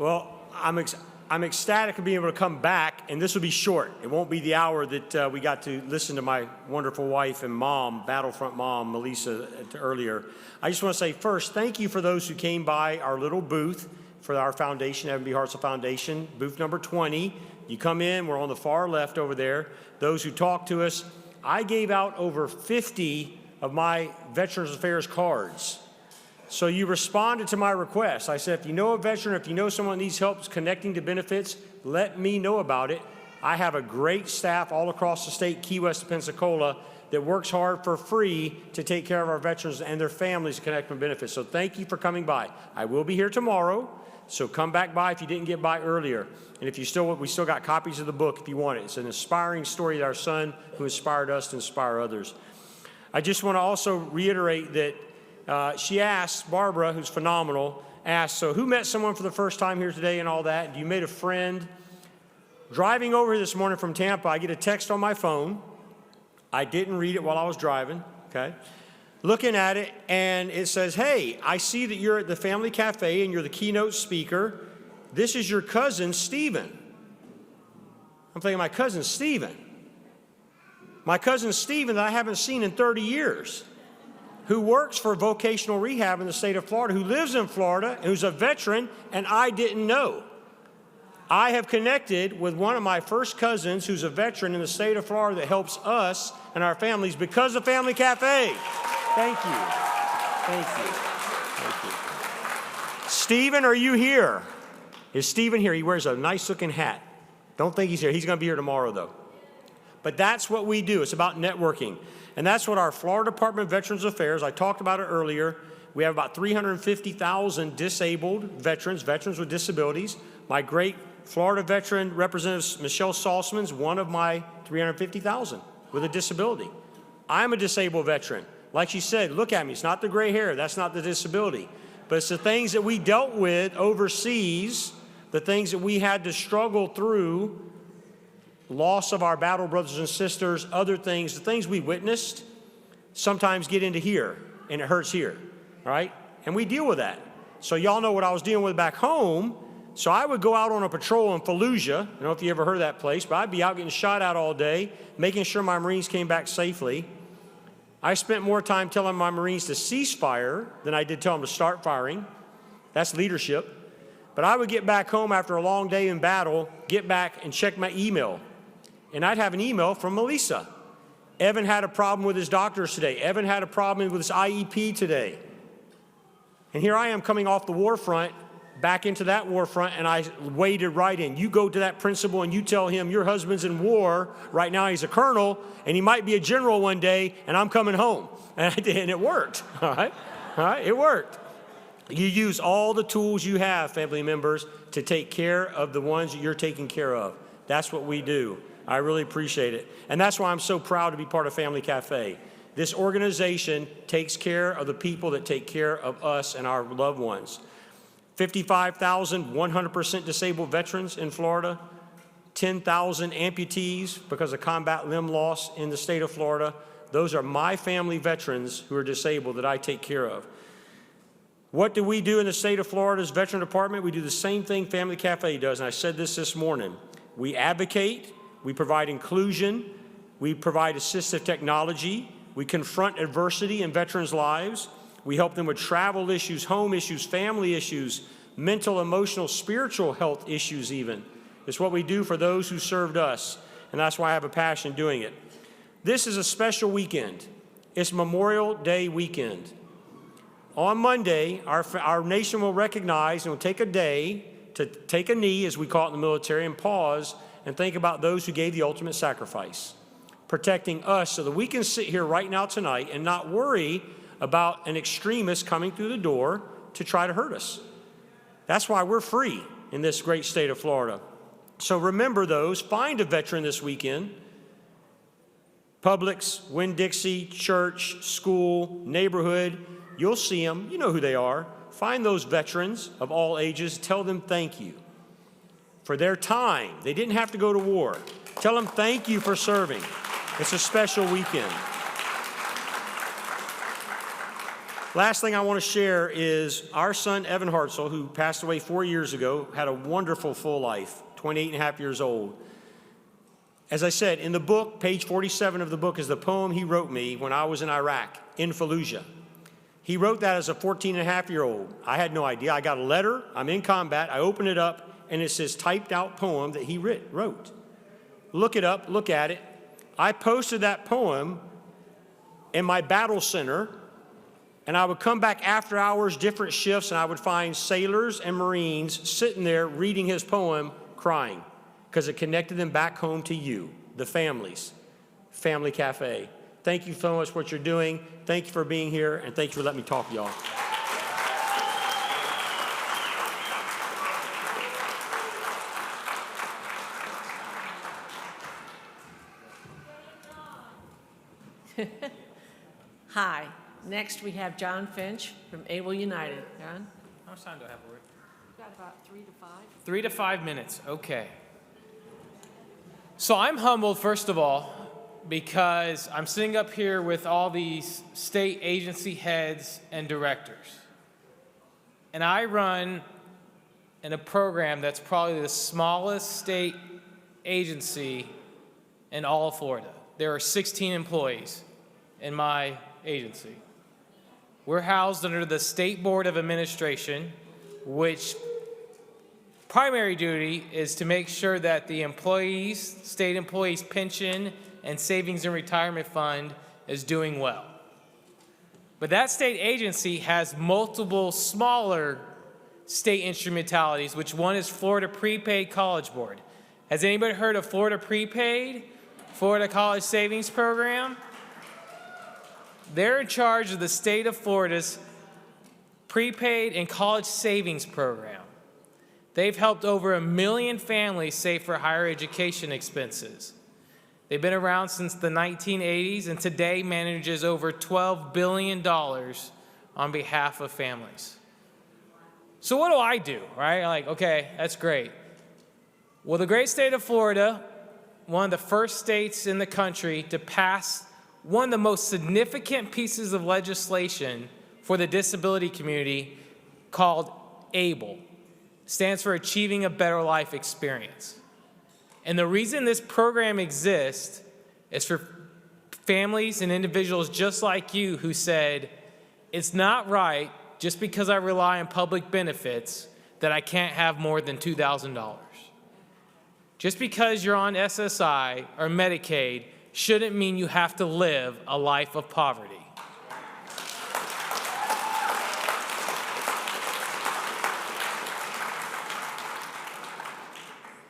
Speaker 9: Well, I'm ecstatic of being able to come back, and this will be short. It won't be the hour that we got to listen to my wonderful wife and mom, Battlefront mom, Melissa, earlier. I just want to say first, thank you for those who came by our little booth for our foundation, Apd Hartzell Foundation, booth number 20. You come in, we're on the far left over there. Those who talked to us, I gave out over 50 of my Veterans Affairs cards. So you responded to my request. I said, if you know a veteran, if you know someone needs help connecting to benefits, let me know about it. I have a great staff all across the state, Key West to Pensacola, that works hard for free to take care of our veterans and their families to connect with benefits. So thank you for coming by. I will be here tomorrow, so come back by if you didn't get by earlier. And if you we still got copies of the book if you want it. It's an inspiring story of our son who inspired us to inspire others. I just want to also reiterate that she asked, Barbara, who's phenomenal, asked, so who met someone for the first time here today and all that? You made a friend? Driving over this morning from Tampa, I get a text on my phone. I didn't read it while I was driving, okay? Looking at it, and it says, hey, I see that you're at the Family Cafe and you're the keynote speaker. This is your cousin, Stephen. I'm thinking, my cousin, Stephen. My cousin, Stephen, that I haven't seen in 30 years, who works for vocational rehab in the state of Florida, who lives in Florida, who's a veteran, and I didn't know. I have connected with one of my first cousins who's a veteran in the state of Florida that helps us and our families because of Family Cafe. Thank you. Thank you. Thank you. Stephen, are you here? Is Stephen here? He wears a nice looking hat. Don't think he's here. He's going to be here tomorrow, though. But that's what we do. It's about networking. And that's what our Florida Department of Veterans Affairs, I talked about it earlier. We have about 350,000 disabled veterans, veterans with disabilities. My great Florida veteran Representative Michelle Saltzman is one of my 350,000 with a disability. I'm a disabled veteran. Like she said, look at me. It's not the gray hair. That's not the disability. But it's the things that we dealt with overseas, the things that we had to struggle through, loss of our battle brothers and sisters, other things, the things we witnessed, sometimes get into here, and it hurts here, right? And we deal with that. So y'all know what I was dealing with back home. So I would go out on a patrol in Fallujah. I don't know if you ever heard of that place, but I'd be out getting shot at all day, making sure my Marines came back safely. I spent more time telling my Marines to cease fire than I did tell them to start firing. That's leadership. But I would get back home after a long day in battle, get back and check my email. And I'd have an email from Melissa. Evan had a problem with his doctors today. Evan had a problem with his IEP today. And here I am coming off the war front, back into that war front, and I waded right in. You go to that principal and you tell him your husband's in war. Right now he's a colonel, and he might be a general one day, and I'm coming home. And I did, and it worked, all right? All right, it worked. You use all the tools you have, family members, to take care of the ones that you're taking care of. That's what we do. I really appreciate it. And that's why I'm so proud to be part of Family Cafe. This organization takes care of the people that take care of us and our loved ones. 55,000 100% disabled veterans in Florida, 10,000 amputees because of combat limb loss in the state of Florida. Those are my family veterans who are disabled that I take care of. What do we do in the state of Florida's Veteran Department? We do the same thing Family Cafe does, and I said this morning. We advocate, we provide inclusion, we provide assistive technology, we confront adversity in veterans' lives, we help them with travel issues, home issues, family issues, mental, emotional, spiritual health issues even. It's what we do for those who served us, and that's why I have a passion doing it. This is a special weekend. It's Memorial Day weekend. On Monday, our nation will recognize and will take a day to take a knee, as we call it in the military, and pause and think about those who gave the ultimate sacrifice, protecting us so that we can sit here right now tonight and not worry about an extremist coming through the door to try to hurt us. That's why we're free in this great state of Florida. So remember those. Find a veteran this weekend. Publix, Winn-Dixie, church, school, neighborhood. You'll see them. You know who they are. Find those veterans of all ages. Tell them thank you for their time. They didn't have to go to war. Tell them thank you for serving. It's a special weekend. Last thing I want to share is our son, Evan Hartzell, who passed away 4 years ago, had a wonderful full life, 28 and a half years old. As I said, in the book, page 47 of the book is the poem he wrote me when I was in Iraq, in Fallujah. He wrote that as a 14-and-a-half-year-old. I had no idea. I got a letter. I'm in combat. I open it up, and it's this typed-out poem that he wrote. Look it up. Look at it. I posted that poem in my battle center, and I would come back after hours, different shifts, and I would find sailors and Marines sitting there reading his poem, crying, because it connected them back home to you, the families. Family Cafe. Thank you so much for what you're doing. Thank you for being here, and thank you for letting me talk to y'all.
Speaker 7: Hi. Next, we have John Finch from Able United. John?
Speaker 10: How much time do I have, Lori?
Speaker 7: We've got about 3 to 5.
Speaker 10: 3 to 5 minutes, okay. So I'm humbled, first of all, because I'm sitting up here with all these state agency heads and directors. And I run in a program that's probably the smallest state agency in all of Florida. There are 16 employees in my agency. We're housed under the State Board of Administration, which primary duty is to make sure that the employees, state employees' pension and savings and retirement fund is doing well. But that state agency has multiple smaller state instrumentalities, which one is Florida Prepaid College Board. Has anybody heard of Florida Prepaid? Florida College Savings Program? They're in charge of the state of Florida's prepaid and college savings program. They've helped over 1 million families save for higher education expenses. They've been around since the 1980s and today manages over $12 billion on behalf of families. So what do I do, right? Like, okay, that's great. Well, the great state of Florida, one of the first states in the country to pass one of the most significant pieces of legislation for the disability community called ABLE. Stands for Achieving a Better Life Experience. And the reason this program exists is for families and individuals just like you who said, it's not right just because I rely on public benefits that I can't have more than $2,000. Just because you're on SSI or Medicaid shouldn't mean you have to live a life of poverty.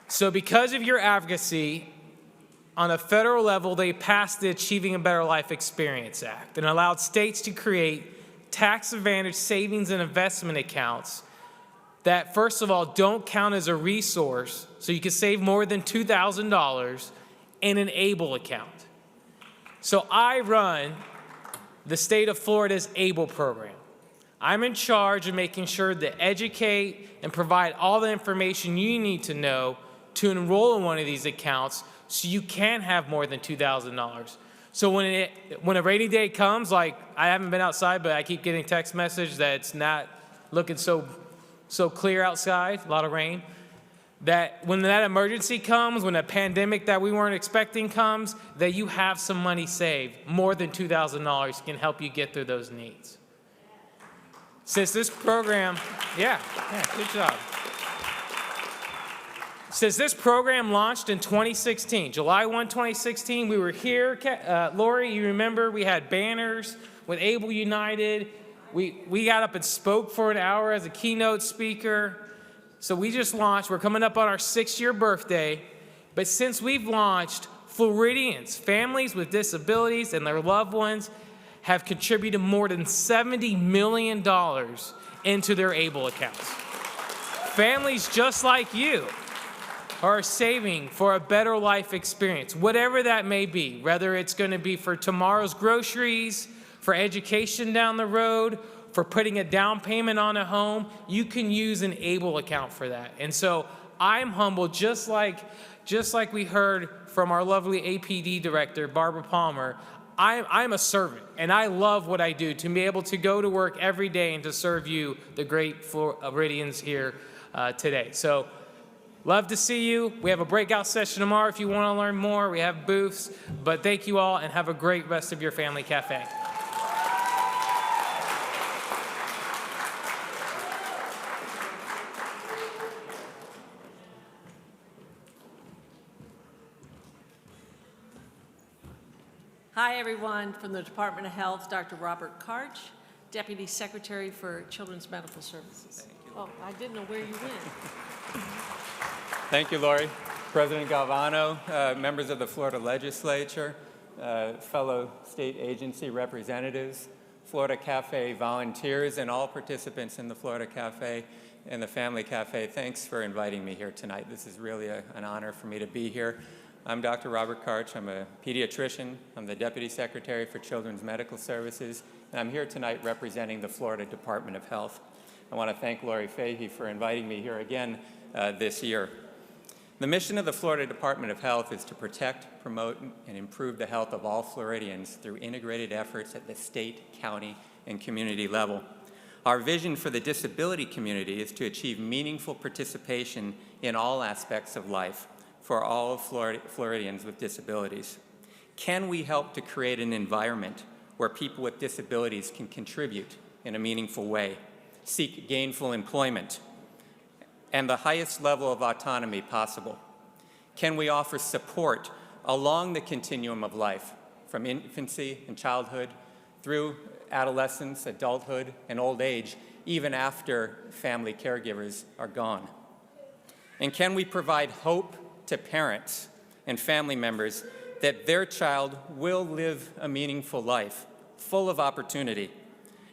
Speaker 10: So because of your advocacy, on a federal level, they passed the Achieving a Better Life Experience Act and allowed states to create tax advantage savings and investment accounts that, first of all, don't count as a resource, so you can save more than $2,000 in an ABLE account. So I run the state of Florida's ABLE program. I'm in charge of making sure to educate and provide all the information you need to know to enroll in one of these accounts so you can have more than $2,000. So when a rainy day comes, like I haven't been outside, but I keep getting text message that it's not looking so clear outside, a lot of rain, that when that emergency comes, when a pandemic that we weren't expecting comes, that you have some money saved. More than $2,000 can help you get through those needs. Since this program, yeah, good job. Since this program launched in 2016, July 1, 2016, we were here. Lori, you remember we had banners with Able United. We got up and spoke for an hour as a keynote speaker. So we just launched. We're coming up on our 6-year birthday. But since we've launched, Floridians, families with disabilities and their loved ones have contributed more than $70 million into their ABLE accounts. Families just like you are saving for a better life experience, whatever that may be, whether it's going to be for tomorrow's groceries, for education down the road, for putting a down payment on a home, you can use an ABLE account for that. And so I'm humbled, just like we heard from our lovely APD director, Barbara Palmer, I'm a servant, and I love what I do, to be able to go to work every day and to serve you, the great Floridians here today. So, love to see you. We have a breakout session tomorrow if you want to learn more. We have booths, but thank you all, and have a great rest of your family cafe.
Speaker 7: Hi, everyone. From the Department of Health, Dr. Robert Karch, Deputy Secretary for Children's Medical Services. Oh, I didn't know where you went.
Speaker 11: Thank you, Lori. President Galvano, members of the Florida Legislature, fellow state agency representatives, Florida Cafe volunteers, and all participants in the Florida Cafe and the Family Cafe, thanks for inviting me here tonight. This is really an honor for me to be here. I'm Dr. Robert Karch. I'm a pediatrician. I'm the Deputy Secretary for Children's Medical Services, and I'm here tonight representing the Florida Department of Health. I want to thank Lori Fahey for inviting me here again this year. The mission of the Florida Department of Health is to protect, promote, and improve the health of all Floridians through integrated efforts at the state, county, and community level. Our vision for the disability community is to achieve meaningful participation in all aspects of life for all Floridians with disabilities. Can we help to create an environment where people with disabilities can contribute in a meaningful way, seek gainful employment, and the highest level of autonomy possible? Can we offer support along the continuum of life, from infancy and childhood through adolescence, adulthood, and old age, even after family caregivers are gone? And can we provide hope to parents and family members that their child will live a meaningful life, full of opportunity,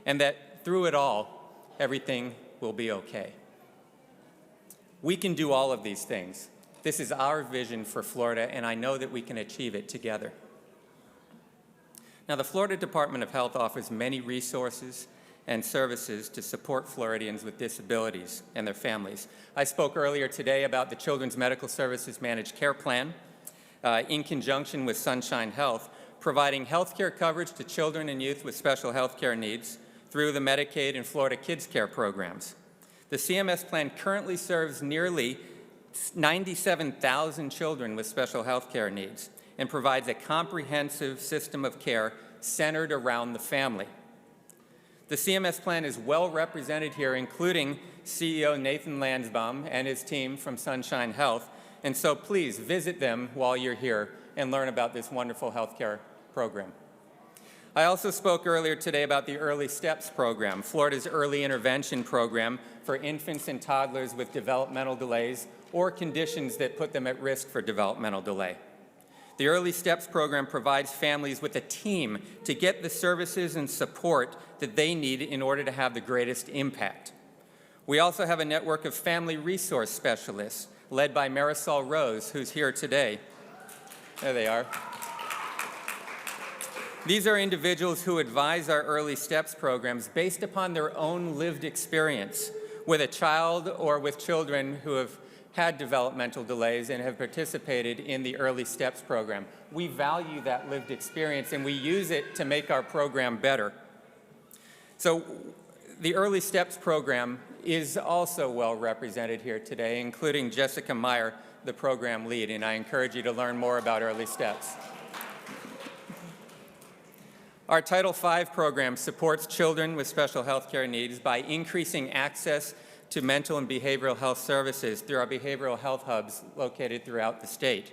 Speaker 11: and that through it all, everything will be okay? We can do all of these things. This is our vision for Florida, and I know that we can achieve it together. Now, the Florida Department of Health offers many resources and services to support Floridians with disabilities and their families. I spoke earlier today about the Children's Medical Services Managed Care Plan in conjunction with Sunshine Health, providing health care coverage to children and youth with special health care needs through the Medicaid and Florida Kids Care programs. The CMS plan currently serves nearly 97,000 children with special health care needs and provides a comprehensive system of care centered around the family. The CMS plan is well represented here, including CEO Nathan Lansbaum and his team from Sunshine Health, and so please visit them while you're here and learn about this wonderful healthcare program. I also spoke earlier today about the Early Steps program, Florida's early intervention program for infants and toddlers with developmental delays or conditions that put them at risk for developmental delay. The Early Steps program provides families with a team to get the services and support that they need in order to have the greatest impact. We also have a network of family resource specialists led by Marisol Rose, who's here today. There they are. These are individuals who advise our Early Steps programs based upon their own lived experience with a child or with children who have had developmental delays and have participated in the Early Steps program. We value that lived experience and we use it to make our program better. So the Early Steps program is also well represented here today, including Jessica Meyer, the program lead, and I encourage you to learn more about Early Steps. Our Title V program supports children with special health care needs by increasing access to mental and behavioral health services through our behavioral health hubs located throughout the state.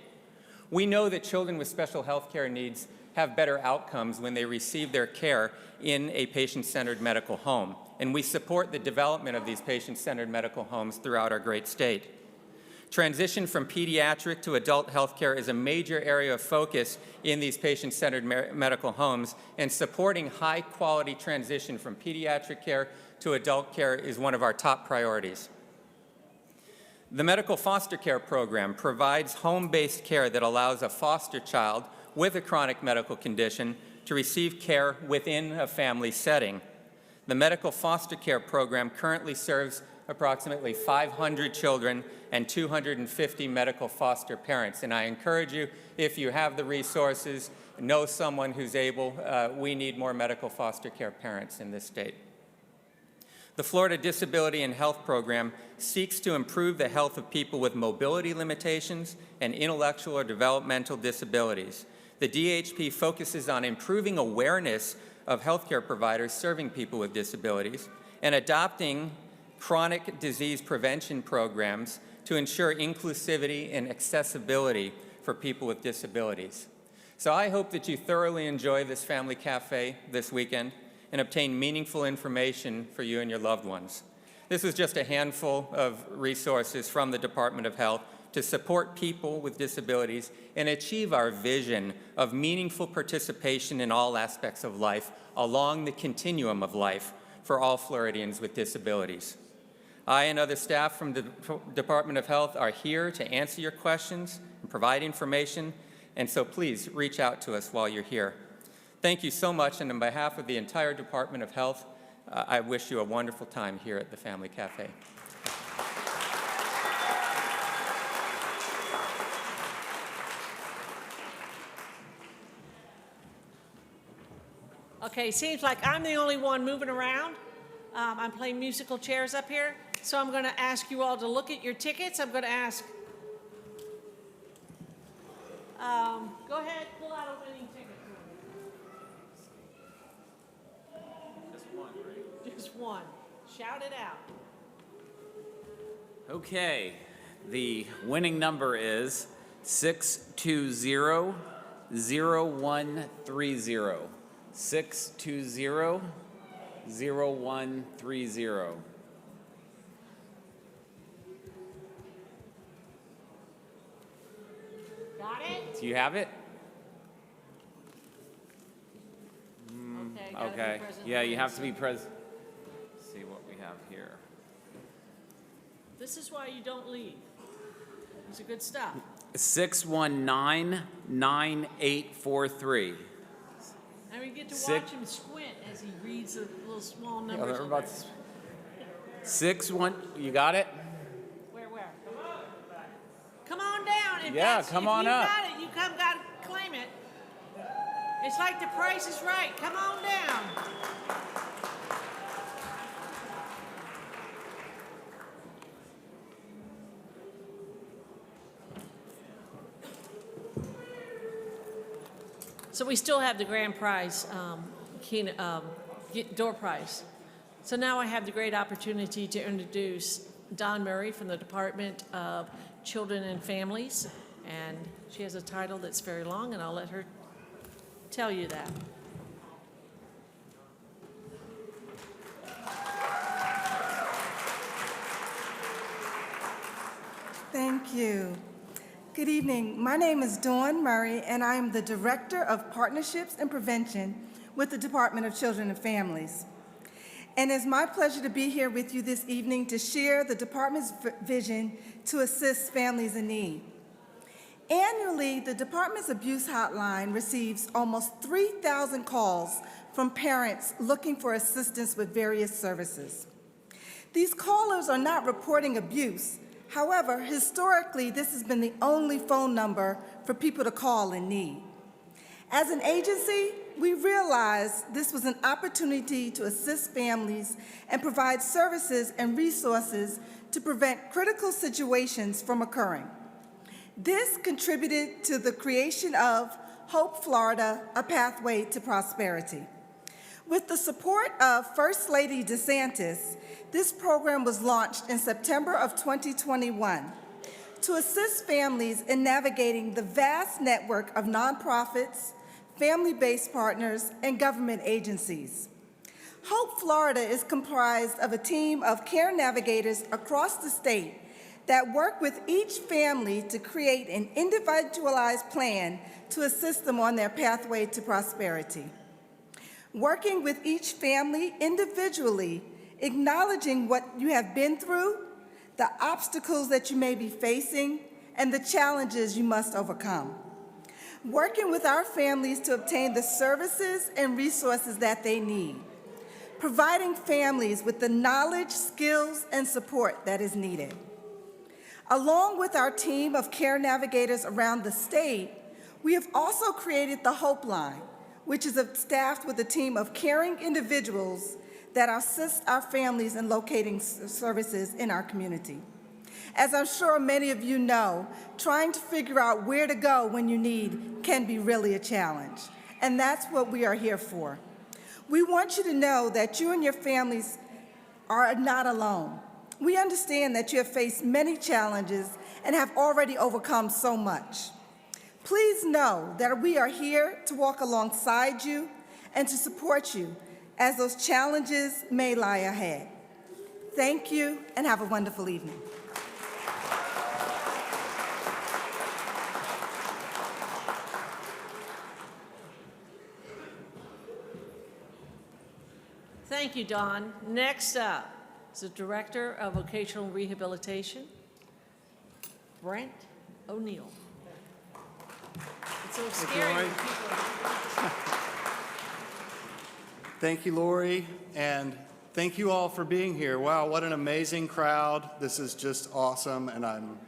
Speaker 11: We know that children with special health care needs have better outcomes when they receive their care in a patient-centered medical home, and we support the development of these patient-centered medical homes throughout our great state. Transition from pediatric to adult health care is a major area of focus in these patient-centered medical homes, and supporting high-quality transition from pediatric care to adult care is one of our top priorities. The Medical Foster Care Program provides home-based care that allows a foster child with a chronic medical condition to receive care within a family setting. The Medical Foster Care Program currently serves approximately 500 children and 250 medical foster parents, and I encourage you, if you have the resources, know someone who's able. We need more medical foster care parents in this state. The Florida Disability and Health Program seeks to improve the health of people with mobility limitations and intellectual or developmental disabilities. The DHP focuses on improving awareness of healthcare providers serving people with disabilities and adopting chronic disease prevention programs to ensure inclusivity and accessibility for people with disabilities. So I hope that you thoroughly enjoy this family cafe this weekend and obtain meaningful information for you and your loved ones. This was just a handful of resources from the Department of Health to support people with disabilities and achieve our vision of meaningful participation in all aspects of life along the continuum of life for all Floridians with disabilities. I and other staff from the Department of Health are here to answer your questions and provide information, and so please reach out to us while you're here. Thank you so much, and on behalf of the entire Department of Health, I wish you a wonderful time here at the Family Cafe.
Speaker 2: Okay, seems like I'm the only one moving around. I'm playing musical chairs up here, so I'm going to ask you all to look at your tickets. I'm going to ask, go ahead, pull out a winning ticket.
Speaker 1: Just one, right?
Speaker 2: Just one. Shout it out.
Speaker 1: Okay, the winning number is 620-0130. 620-0130.
Speaker 2: Got it?
Speaker 1: Do you have it?
Speaker 2: Okay, gotta be
Speaker 1: Okay.
Speaker 2: present.
Speaker 1: Yeah, you have to be present. Let's see what we have here.
Speaker 2: This is why you don't leave. It's good stuff.
Speaker 1: 619-9843.
Speaker 2: And we get to
Speaker 1: Six-
Speaker 2: watch him squint as he reads the little small
Speaker 1: Yeah,
Speaker 2: numbers.
Speaker 1: we're
Speaker 2: on
Speaker 1: about
Speaker 2: there.
Speaker 1: to- you got it?
Speaker 2: Where? Come on down. If
Speaker 1: Yeah,
Speaker 2: that's,
Speaker 1: come
Speaker 2: if
Speaker 1: on
Speaker 2: you
Speaker 1: up.
Speaker 2: got it, you got to claim it. It's like the Price is Right. Come on down. So we still have the grand prize, door prize. So now I have the great opportunity to introduce Dawn Murray from the Department of Children and Families. And she has a title that's very long, and I'll let her tell you that.
Speaker 12: Thank you. Good evening. My name is Dawn Murray, and I am the Director of Partnerships and Prevention with the Department of Children and Families. And it's my pleasure to be here with you this evening to share the department's vision to assist families in need. Annually, the department's abuse hotline receives almost 3,000 calls from parents looking for assistance with various services. These callers are not reporting abuse. However, historically, this has been the only phone number for people to call in need. As an agency, we realized this was an opportunity to assist families and provide services and resources to prevent critical situations from occurring. This contributed to the creation of Hope Florida, a Pathway to Prosperity. With the support of First Lady DeSantis, this program was launched in September of 2021 to assist families in navigating the vast network of nonprofits, family-based partners, and government agencies. Hope Florida is comprised of a team of care navigators across the state that work with each family to create an individualized plan to assist them on their pathway to prosperity. Working with each family individually, acknowledging what you have been through, the obstacles that you may be facing, and the challenges you must overcome. Working with our families to obtain the services and resources that they need. Providing families with the knowledge, skills, and support that is needed. Along with our team of care navigators around the state, We have also created the Hotline, which is staffed with a team of caring individuals that assist our families in locating services in our community. As I'm sure many of you know, trying to figure out where to go when you need can be really a challenge, and that's what we are here for. We want you to know that you and your families are not alone. We understand that you have faced many challenges and have already overcome so much. Please know that we are here to walk alongside you and to support you as those challenges may lie ahead. Thank you, and have a wonderful evening.
Speaker 2: Thank you, Dawn. Next up is the Director of Vocational Rehabilitation, Brent Mcneil. It's so scary when people...
Speaker 13: Thank you, Lori, and thank you all for being here. Wow, what an amazing crowd. This is just awesome, and I'm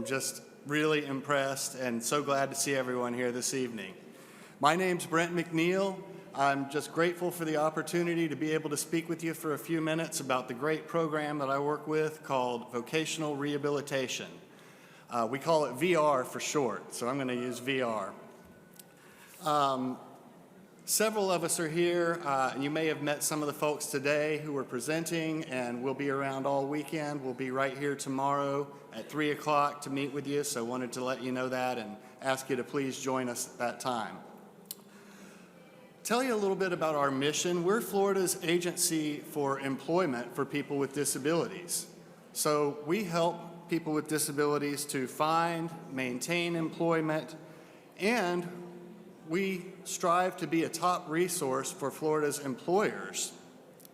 Speaker 13: just really impressed and so glad to see everyone here this evening. My name's Brent Mcneil. I'm just grateful for the opportunity to be able to speak with you for a few minutes about the great program that I work with called Vocational Rehabilitation. We call it VR for short, so I'm going to use VR. Several of us are here, and you may have met some of the folks today who are presenting, and we'll be around all weekend. We'll be right here tomorrow at 3 o'clock to meet with you, so I wanted to let you know that and ask you to please join us at that time. Tell you a little bit about our mission. We're Florida's agency for employment for people with disabilities. So we help people with disabilities to find, maintain employment, and we strive to be a top resource for Florida's employers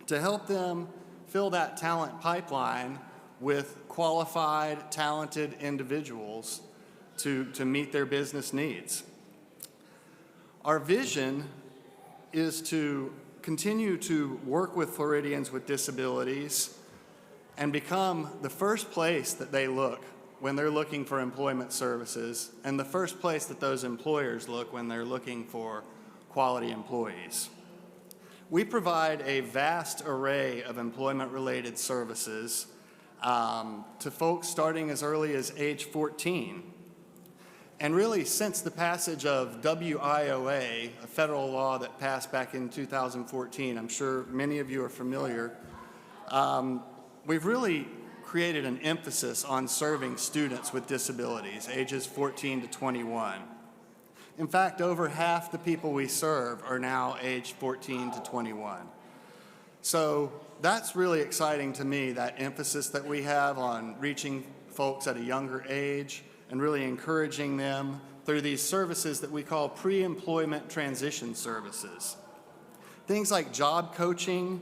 Speaker 13: to help them fill that talent pipeline with qualified, talented individuals to meet their business needs. Our vision is to continue to work with Floridians with disabilities and become the first place that they look when they're looking for employment services, and the first place that those employers look when they're looking for quality employees. We provide a vast array of employment-related services to folks starting as early as age 14. And really, since the passage of WIOA, a federal law that passed back in 2014, I'm sure many of you are familiar, we've really created an emphasis on serving students with disabilities, ages 14 to 21. In fact, over half the people we serve are now aged 14 to 21. So that's really exciting to me, that emphasis that we have on reaching folks at a younger age and really encouraging them through these services that we call pre-employment transition services. Things like job coaching,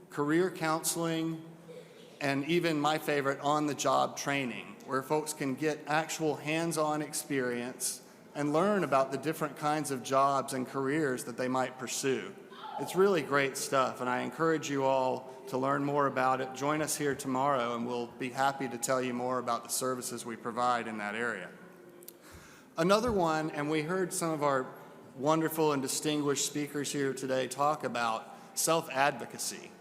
Speaker 13: career counseling, and even my favorite, on-the-job training, where folks can get actual hands-on experience and learn about the different kinds of jobs and careers that they might pursue. It's really great stuff, and I encourage you all to learn more about it. Join us here tomorrow, and we'll be happy to tell you more about the services we provide in that area. Another one, and we heard some of our wonderful and distinguished speakers here today talk about self-advocacy.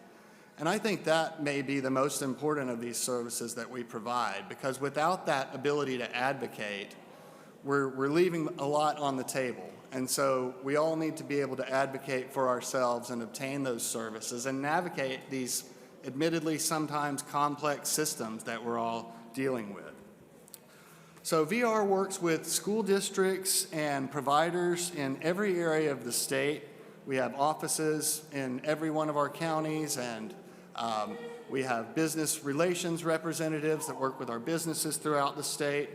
Speaker 13: And I think that may be the most important of these services that we provide, because without that ability to advocate, we're leaving a lot on the table. And so we all need to be able to advocate for ourselves and obtain those services and navigate these admittedly sometimes complex systems that we're all dealing with. So VR works with school districts and providers in every area of the state. We have offices in every one of our counties, and we have business relations representatives that work with our businesses throughout the state,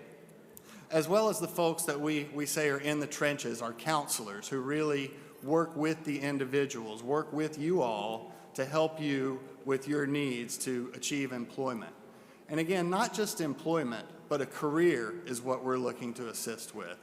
Speaker 13: as well as the folks that we say are in the trenches, our counselors, who really work with the individuals, work with you all to help you with your needs to achieve employment. And again, not just employment, but a career is what we're looking to assist with.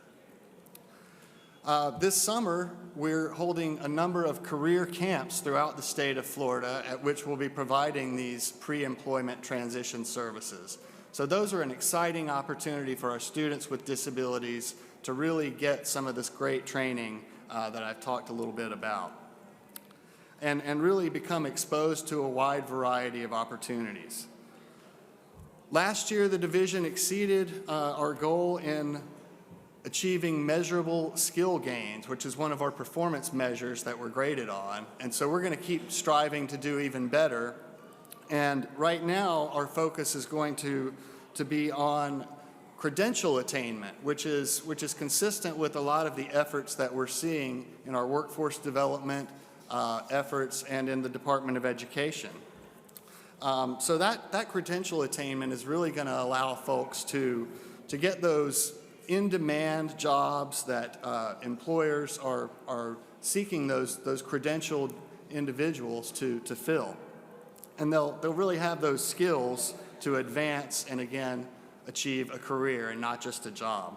Speaker 13: This summer, we're holding a number of career camps throughout the state of Florida at which we'll be providing these pre-employment transition services. So those are an exciting opportunity for our students with disabilities to really get some of this great training that I've talked a little bit about. And really become exposed to a wide variety of opportunities. Last year, the division exceeded our goal in achieving measurable skill gains, which is one of our performance measures that we're graded on. And so we're going to keep striving to do even better. And right now, our focus is going to be on credential attainment, which is consistent with a lot of the efforts that we're seeing in our workforce development efforts and in the Department of Education. So that credential attainment is really going to allow folks to get those in-demand jobs that employers are seeking those credentialed individuals to fill. And they'll really have those skills to advance and, again, achieve a career and not just a job.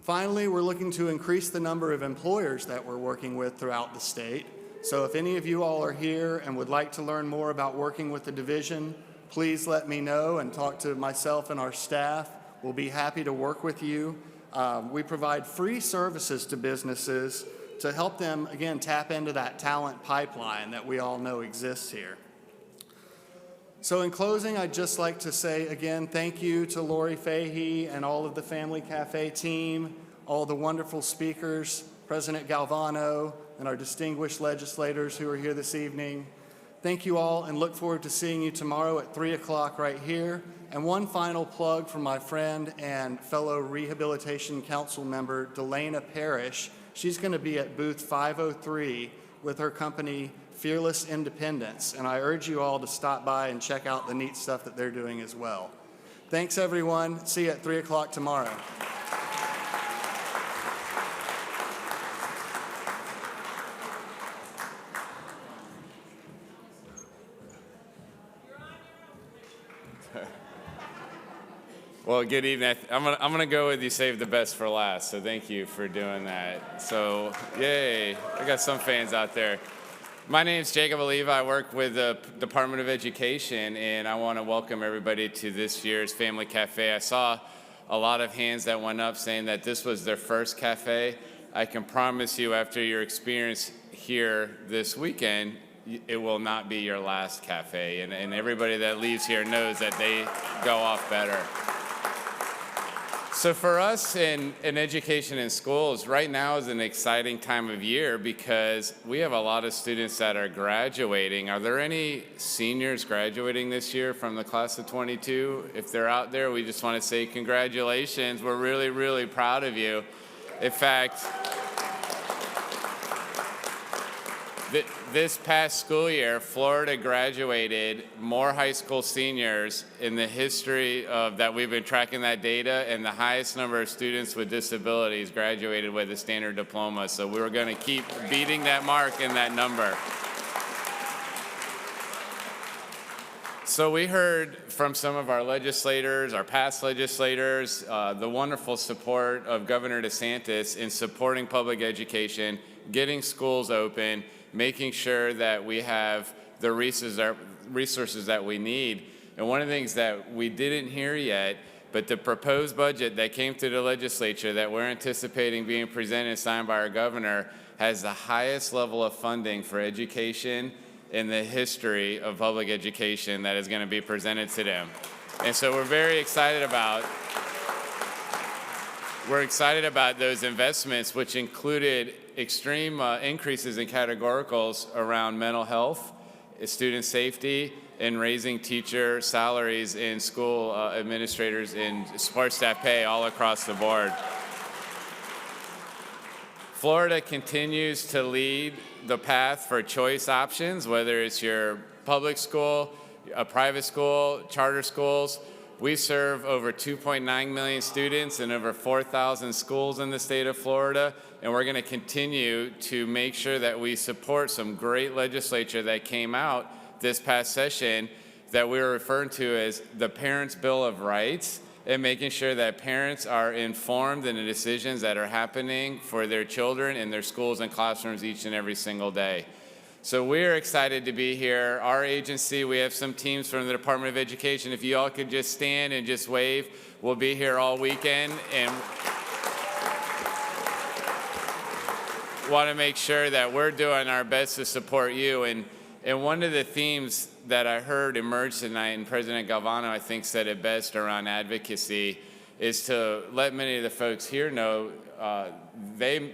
Speaker 13: Finally, we're looking to increase the number of employers that we're working with throughout the state. So if any of you all are here and would like to learn more about working with the division, please let me know and talk to myself and our staff. We'll be happy to work with you. We provide free services to businesses to help them, again, tap into that talent pipeline that we all know exists here. So in closing, I'd just like to say again, thank you to Lori Fahey and all of the Family Cafe team, all the wonderful speakers, President Galvano, and our distinguished legislators who are here this evening. Thank you all, and look forward to seeing you tomorrow at 3 o'clock right here. And one final plug from my friend and fellow Rehabilitation Council member, Delana Parrish. She's going to be at booth 503 with her company, Fearless Independence, and I urge you all to stop by and check out the neat stuff that they're doing as well. Thanks, everyone. See you at 3 o'clock tomorrow.
Speaker 14: Well, good evening. I'm gonna go with you save the best for last, so thank you for doing that. So, yay, I got some fans out there. My name is Jacob Oliva. I work with the Department of Education, and I want to welcome everybody to this year's Family Cafe. I saw a lot of hands that went up saying that this was their first cafe. I can promise you, after your experience here this weekend, it will not be your last cafe, and everybody that leaves here knows that they go off better. So for us in education in schools, right now is an exciting time of year because we have a lot of students that are graduating. Are there any seniors graduating this year from the class of 22? If they're out there, we just want to say congratulations. We're really, really proud of you. In fact, this past school year, Florida graduated more high school seniors in the history of that we've been tracking that data, and the highest number of students with disabilities graduated with a standard diploma. So we're going to keep beating that mark and that number. So we heard from some of our legislators, our past legislators, the wonderful support of Governor DeSantis in supporting public education, getting schools open, making sure that we have the resources that we need. And one of the things that we didn't hear yet, but the proposed budget that came to the legislature that we're anticipating being presented and signed by our governor has the highest level of funding for education in the history of public education that is going to be presented to them. And so we're very excited about those investments, which included extreme increases in categoricals around mental health, student safety, and raising teacher salaries and school administrators and support staff pay all across the board. Florida continues to lead the path for choice options, whether it's your public school, a private school, charter schools. We serve over 2.9 million students in over 4,000 schools in the state of Florida, and we're going to continue to make sure that we support some great legislature that came out this past session that we were referring to as the Parents' Bill of Rights, and making sure that parents are informed in the decisions that are happening for their children in their schools and classrooms each and every single day. So we're excited to be here. Our agency, we have some teams from the Department of Education. If you all could just stand and just wave, we'll be here all weekend and want to make sure that we're doing our best to support you. And one of the themes that I heard emerge tonight, and President Galvano, I think, said it best around advocacy, is to let many of the folks here know,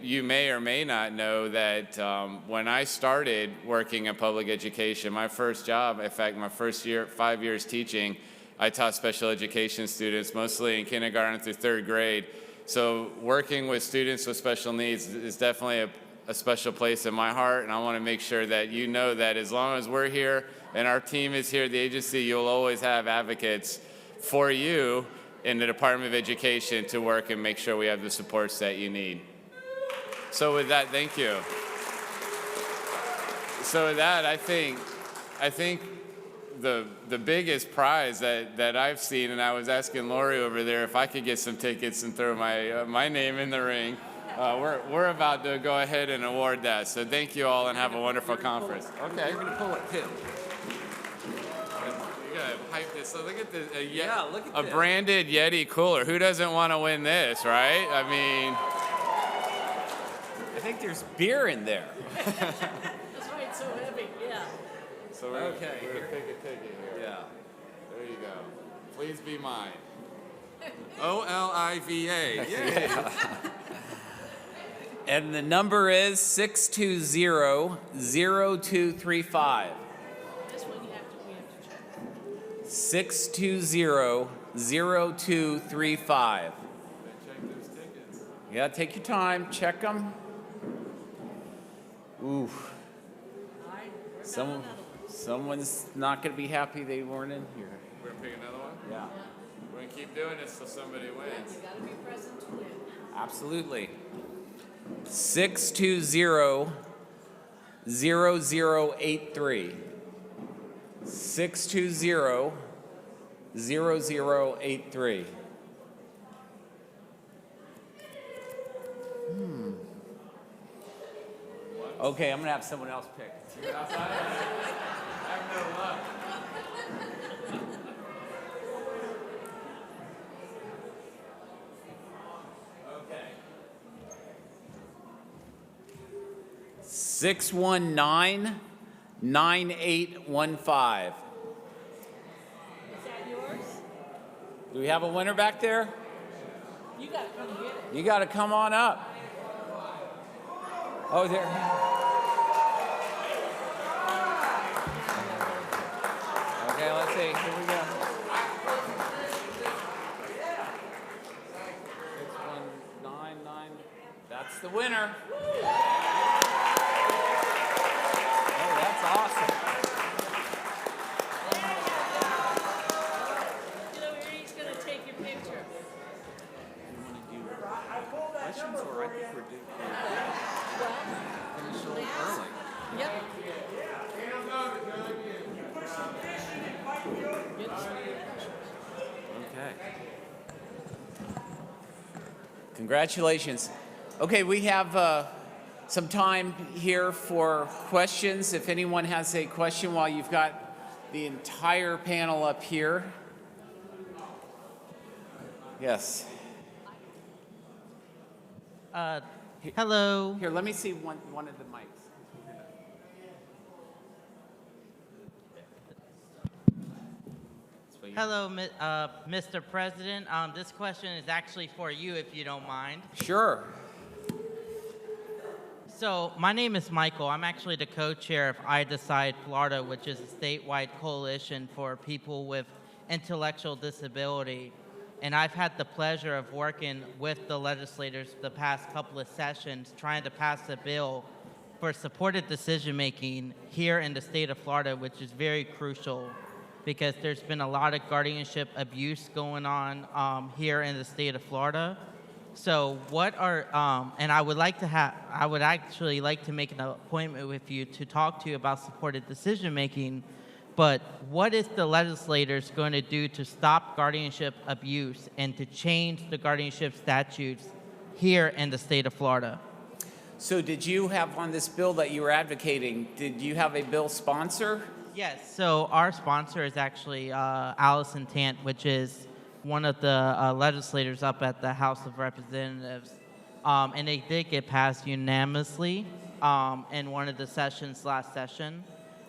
Speaker 14: you may or may not know that when I started working in public education, my first job, in fact, my first year, 5 years teaching, I taught special education students, mostly in kindergarten through 3rd grade. So working with students with special needs is definitely a special place in my heart, and I want to make sure that you know that as long as we're here and our team is here at the agency, you'll always have advocates for you in the Department of Education to work and make sure we have the supports that you need. So with that, thank you. So with that, I think the biggest prize that I've seen, and I was asking Lori over there if I could get some tickets and throw my name in the ring. We're about to go ahead and award that. So thank you all and have a wonderful conference. Okay.
Speaker 1: You're gonna pull it too.
Speaker 14: You gotta hype this. So look at this.
Speaker 1: Look at
Speaker 14: a
Speaker 1: this.
Speaker 14: branded Yeti cooler. Who doesn't want to win this, right? I mean,
Speaker 1: I think there's beer in there.
Speaker 7: That's why it's so heavy, yeah.
Speaker 14: so we're
Speaker 1: Okay,
Speaker 14: gonna
Speaker 1: here.
Speaker 14: pick a ticket here.
Speaker 1: Yeah.
Speaker 14: There you go. Please be mine. OLIVA. Yay.
Speaker 1: And the number is 620-0235.
Speaker 7: This one we have to check.
Speaker 1: 620-0235.
Speaker 14: Check those tickets.
Speaker 1: Yeah, take your time, check them. Ooh. Someone's not going to be happy they weren't in here.
Speaker 14: We're gonna pick another one?
Speaker 1: Yeah.
Speaker 14: We're gonna keep doing this till somebody wins.
Speaker 7: You gotta be present to win.
Speaker 1: Absolutely. 620-0083. 620-0083. Okay, I'm gonna have someone else pick.
Speaker 14: I have no luck.
Speaker 1: Okay. 619-9815.
Speaker 7: Is that yours?
Speaker 1: Do we have a winner back there?
Speaker 7: You gotta come get it.
Speaker 1: You got to come on up. Oh, there. Okay, let's see. Here we go. 6199. That's the winner. Oh, that's awesome.
Speaker 7: You know, he's gonna take your picture.
Speaker 1: Questions, or I think we're doing finish a little early.
Speaker 7: Yep.
Speaker 1: Okay. Congratulations. Okay, we have some time here for questions. If anyone has a question while you've got the entire panel up here. Yes.
Speaker 15: Hello.
Speaker 1: Here, let me see one of the mics.
Speaker 15: Hello, Mr. President. This question is actually for you, if you don't mind.
Speaker 1: Sure.
Speaker 15: So, my name is Michael. I'm actually the co-chair of I Decide Florida, which is a statewide coalition for people with intellectual disability. And I've had the pleasure of working with the legislators the past couple of sessions trying to pass a bill for supported decision-making here in the state of Florida, which is very crucial because there's been a lot of guardianship abuse going on here in the state of Florida. So what are, and I would actually like to make an appointment with you to talk to you about supported decision-making, but what is the legislators going to do to stop guardianship abuse and to change the guardianship statutes here in the state of Florida?
Speaker 1: So did you have on this bill that you were advocating, did you have a bill sponsor?
Speaker 15: Yes, so our sponsor is actually Allison Tant, which is one of the legislators up at the House of Representatives. And they did get passed unanimously in one of the sessions last session.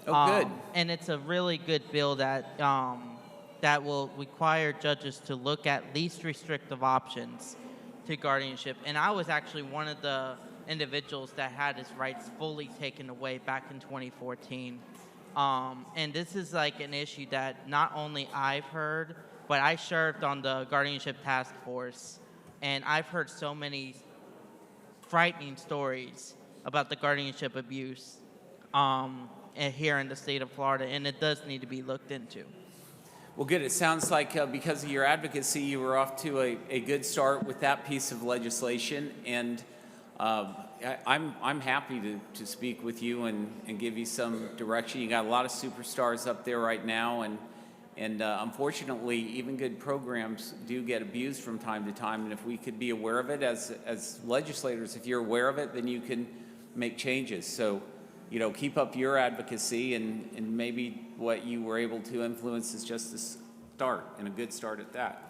Speaker 1: Oh, good.
Speaker 15: And it's a really good bill that, that will require judges to look at least restrictive options to guardianship. And I was actually one of the individuals that had his rights fully taken away back in 2014. And this is like an issue that not only I've heard, but I served on the guardianship task force, and I've heard so many frightening stories about the guardianship abuse here in the state of Florida, and it does need to be looked into.
Speaker 1: Well, good. It sounds like because of your advocacy, you were off to a good start with that piece of legislation, and I'm happy to speak with you and give you some direction. You got a lot of superstars up there right now, and unfortunately, even good programs do get abused from time to time. And if we could be aware of it as legislators, if you're aware of it, then you can make changes. So, you know, keep up your advocacy, and maybe what you were able to influence is just a start, and a good start at that.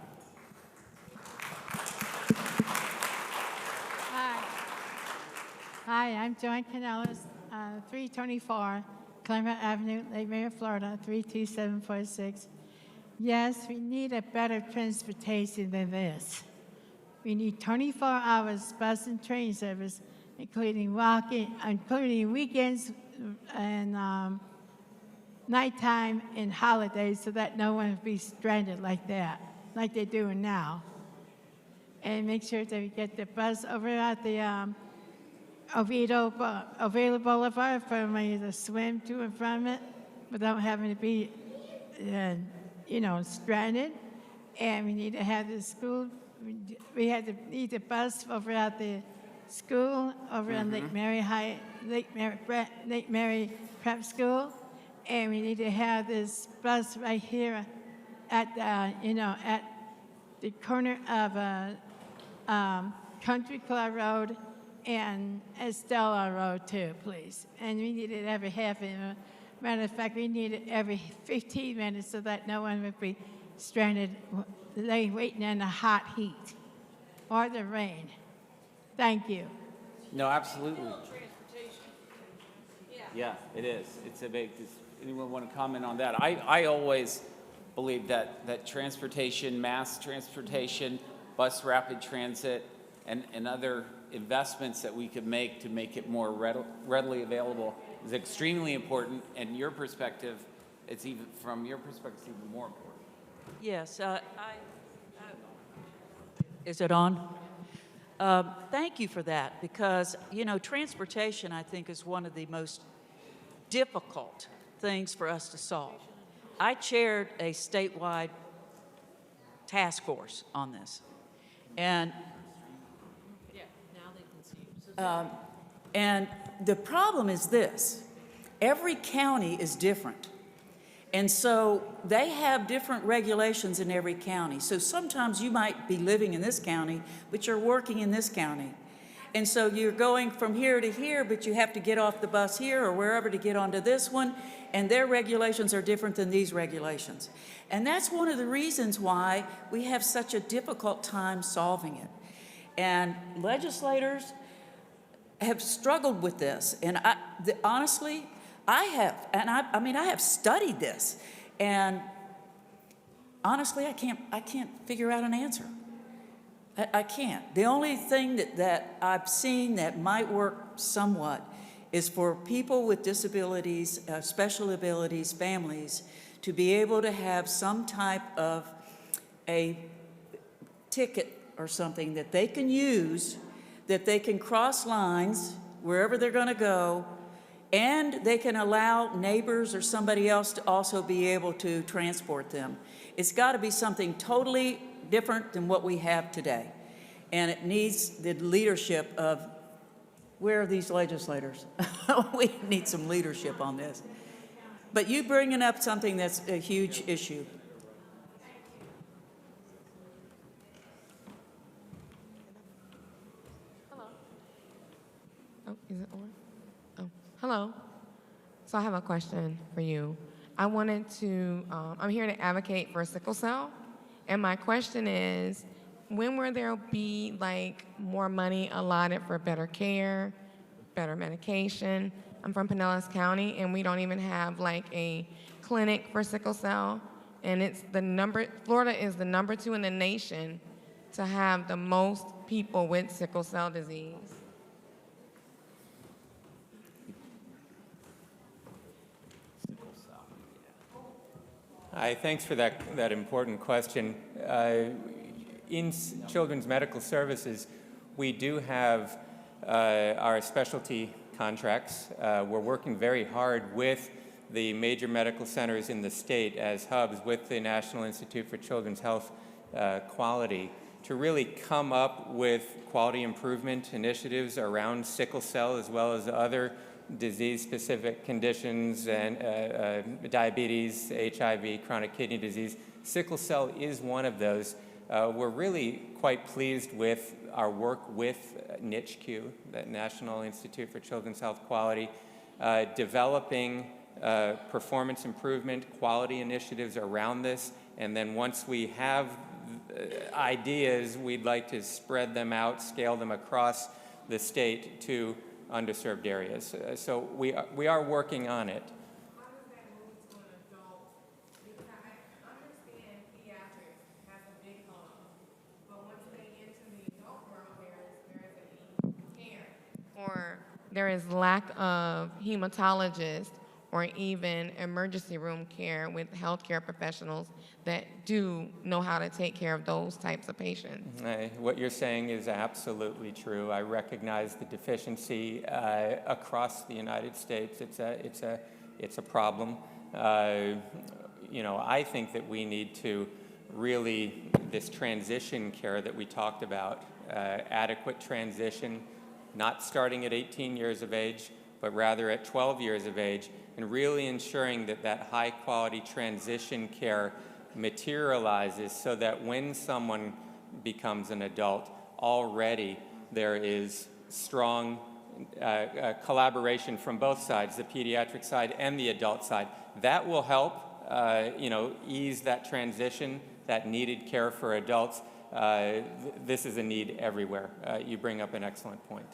Speaker 16: Hi, I'm Joan Canellis, 324 Clement Avenue, Lake Mary, Florida, 32746. Yes, we need a better transportation than this. We need 24 hours bus and train service, including walking, including weekends and nighttime and holidays, so that no one will be stranded like that, like they're doing now. And make sure that we get the bus over at the Oviedo Boulevard for me to swim to and from it without having to be, you know, stranded. And we need to have the school, we need the bus over at the school over in Lake Mary High, Lake Mary Prep School. And we need to have this bus right here at, you know, at the corner of Country Club Road and Estella Road too, please. And we need it every half an matter of fact, we need it every 15 minutes so that no one would be stranded waiting in the hot heat or the rain. Thank you.
Speaker 1: No, absolutely. Yeah, it is. It's a big. Does anyone want to comment on that? I always believe that transportation, mass transportation, bus rapid transit, and other investments that we could make to make it more readily available is extremely important. And your perspective, it's even from your perspective, it's even more important.
Speaker 8: Yes, is it on? Thank you for that, because, you know, transportation, I think, is one of the most difficult things for us to solve. I chaired a statewide task force on this, and and the problem is this: every county is different. And so they have different regulations in every county. So sometimes you might be living in this county, but you're working in this county. And so you're going from here to here, but you have to get off the bus here or wherever to get onto this one, and their regulations are different than these regulations. And that's one of the reasons why we have such a difficult time solving it. And legislators have struggled with this. And honestly, I have, and I mean, I have studied this, and honestly, I can't figure out an answer. I can't. The only thing that I've seen that might work somewhat is for people with disabilities, special abilities, families, to be able to have some type of a ticket or something that they can use, that they can cross lines wherever they're going to go, and they can allow neighbors or somebody else to also be able to transport them. It's got to be something totally different than what we have today. And it needs the leadership of, where are these legislators? We need some leadership on this. But you bringing up something that's a huge issue.
Speaker 17: Oh, is it on? Oh, hello. So I have a question for you. I wanted to, I'm here to advocate for sickle cell. And my question is, when will there be like more money allotted for better care, better medication? I'm from Pinellas County, and we don't even have like a clinic for sickle cell. And it's Florida is the #2 in the nation to have the most people with sickle cell disease.
Speaker 11: Hi, thanks for that important question. In Children's Medical Services, we do have our specialty contracts. We're working very hard with the major medical centers in the state as hubs with the National Institute for Children's Health Quality to really come up with quality improvement initiatives around sickle cell as well as other disease-specific conditions and diabetes, HIV, chronic kidney disease. Sickle cell is one of those. We're really quite pleased with our work with NICHQ, the National Institute for Children's Health Quality, developing performance improvement, quality initiatives around this, and then once we have ideas, we'd like to spread them out, scale them across the state to underserved areas. So we are working on it.
Speaker 17: Or there is lack of hematologists or even emergency room care with healthcare professionals that do know how to take care of those types of patients.
Speaker 11: What you're saying is absolutely true. I recognize the deficiency across the United States. It's a problem. You know, I think that we need to really, this transition care that we talked about, adequate transition, not starting at 18 years of age, but rather at 12 years of age, and really ensuring that that high-quality transition care materializes so that when someone becomes an adult, already there is strong collaboration from both sides, the pediatric side and the adult side. That will help, you know, ease that transition, that needed care for adults. This is a need everywhere. You bring up an excellent point.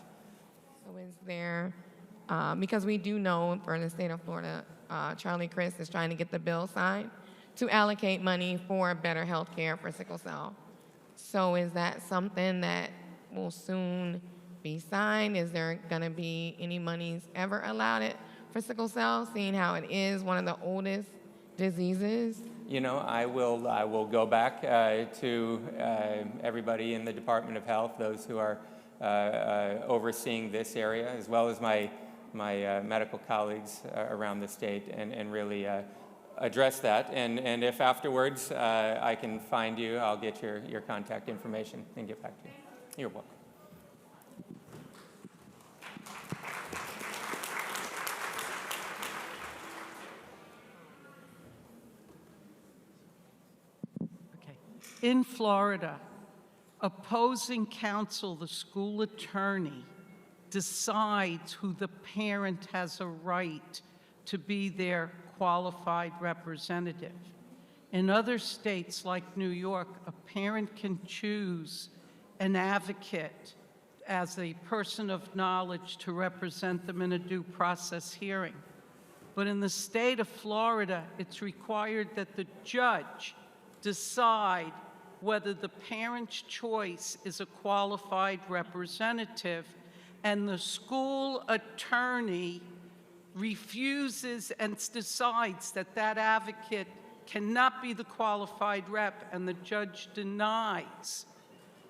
Speaker 17: So is there, because we do know for the state of Florida, Charlie Crist is trying to get the bill signed to allocate money for better health care for sickle cell. So is that something that will soon be signed? Is there gonna be any monies ever allotted for sickle cell, seeing how it is one of the oldest diseases?
Speaker 11: You know, I will go back to everybody in the Department of Health, those who are overseeing this area, as well as my medical colleagues around the state, and really address that. And if afterwards I can find you, I'll get your contact information and get back to you. You're welcome.
Speaker 18: In Florida, opposing counsel, the school attorney, decides who the parent has a right to be their qualified representative. In other states like New York, a parent can choose an advocate as a person of knowledge to represent them in a due process hearing. But in the state of Florida, it's required that the judge decide whether the parent's choice is a qualified representative, and the school attorney refuses and decides that that advocate cannot be the qualified rep, and the judge denies.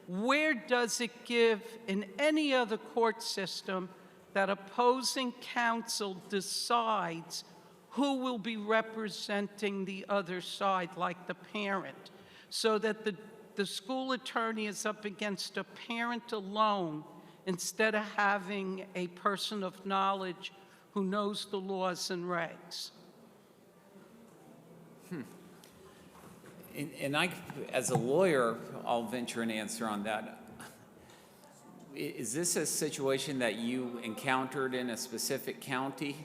Speaker 18: Where does it give in any other court system that opposing counsel decides who will be representing the other side, like the parent, so that the school attorney is up against a parent alone instead of having a person of knowledge who knows the laws and regs?
Speaker 1: And I, as a lawyer, I'll venture an answer on that. is this a situation that you encountered in a specific county?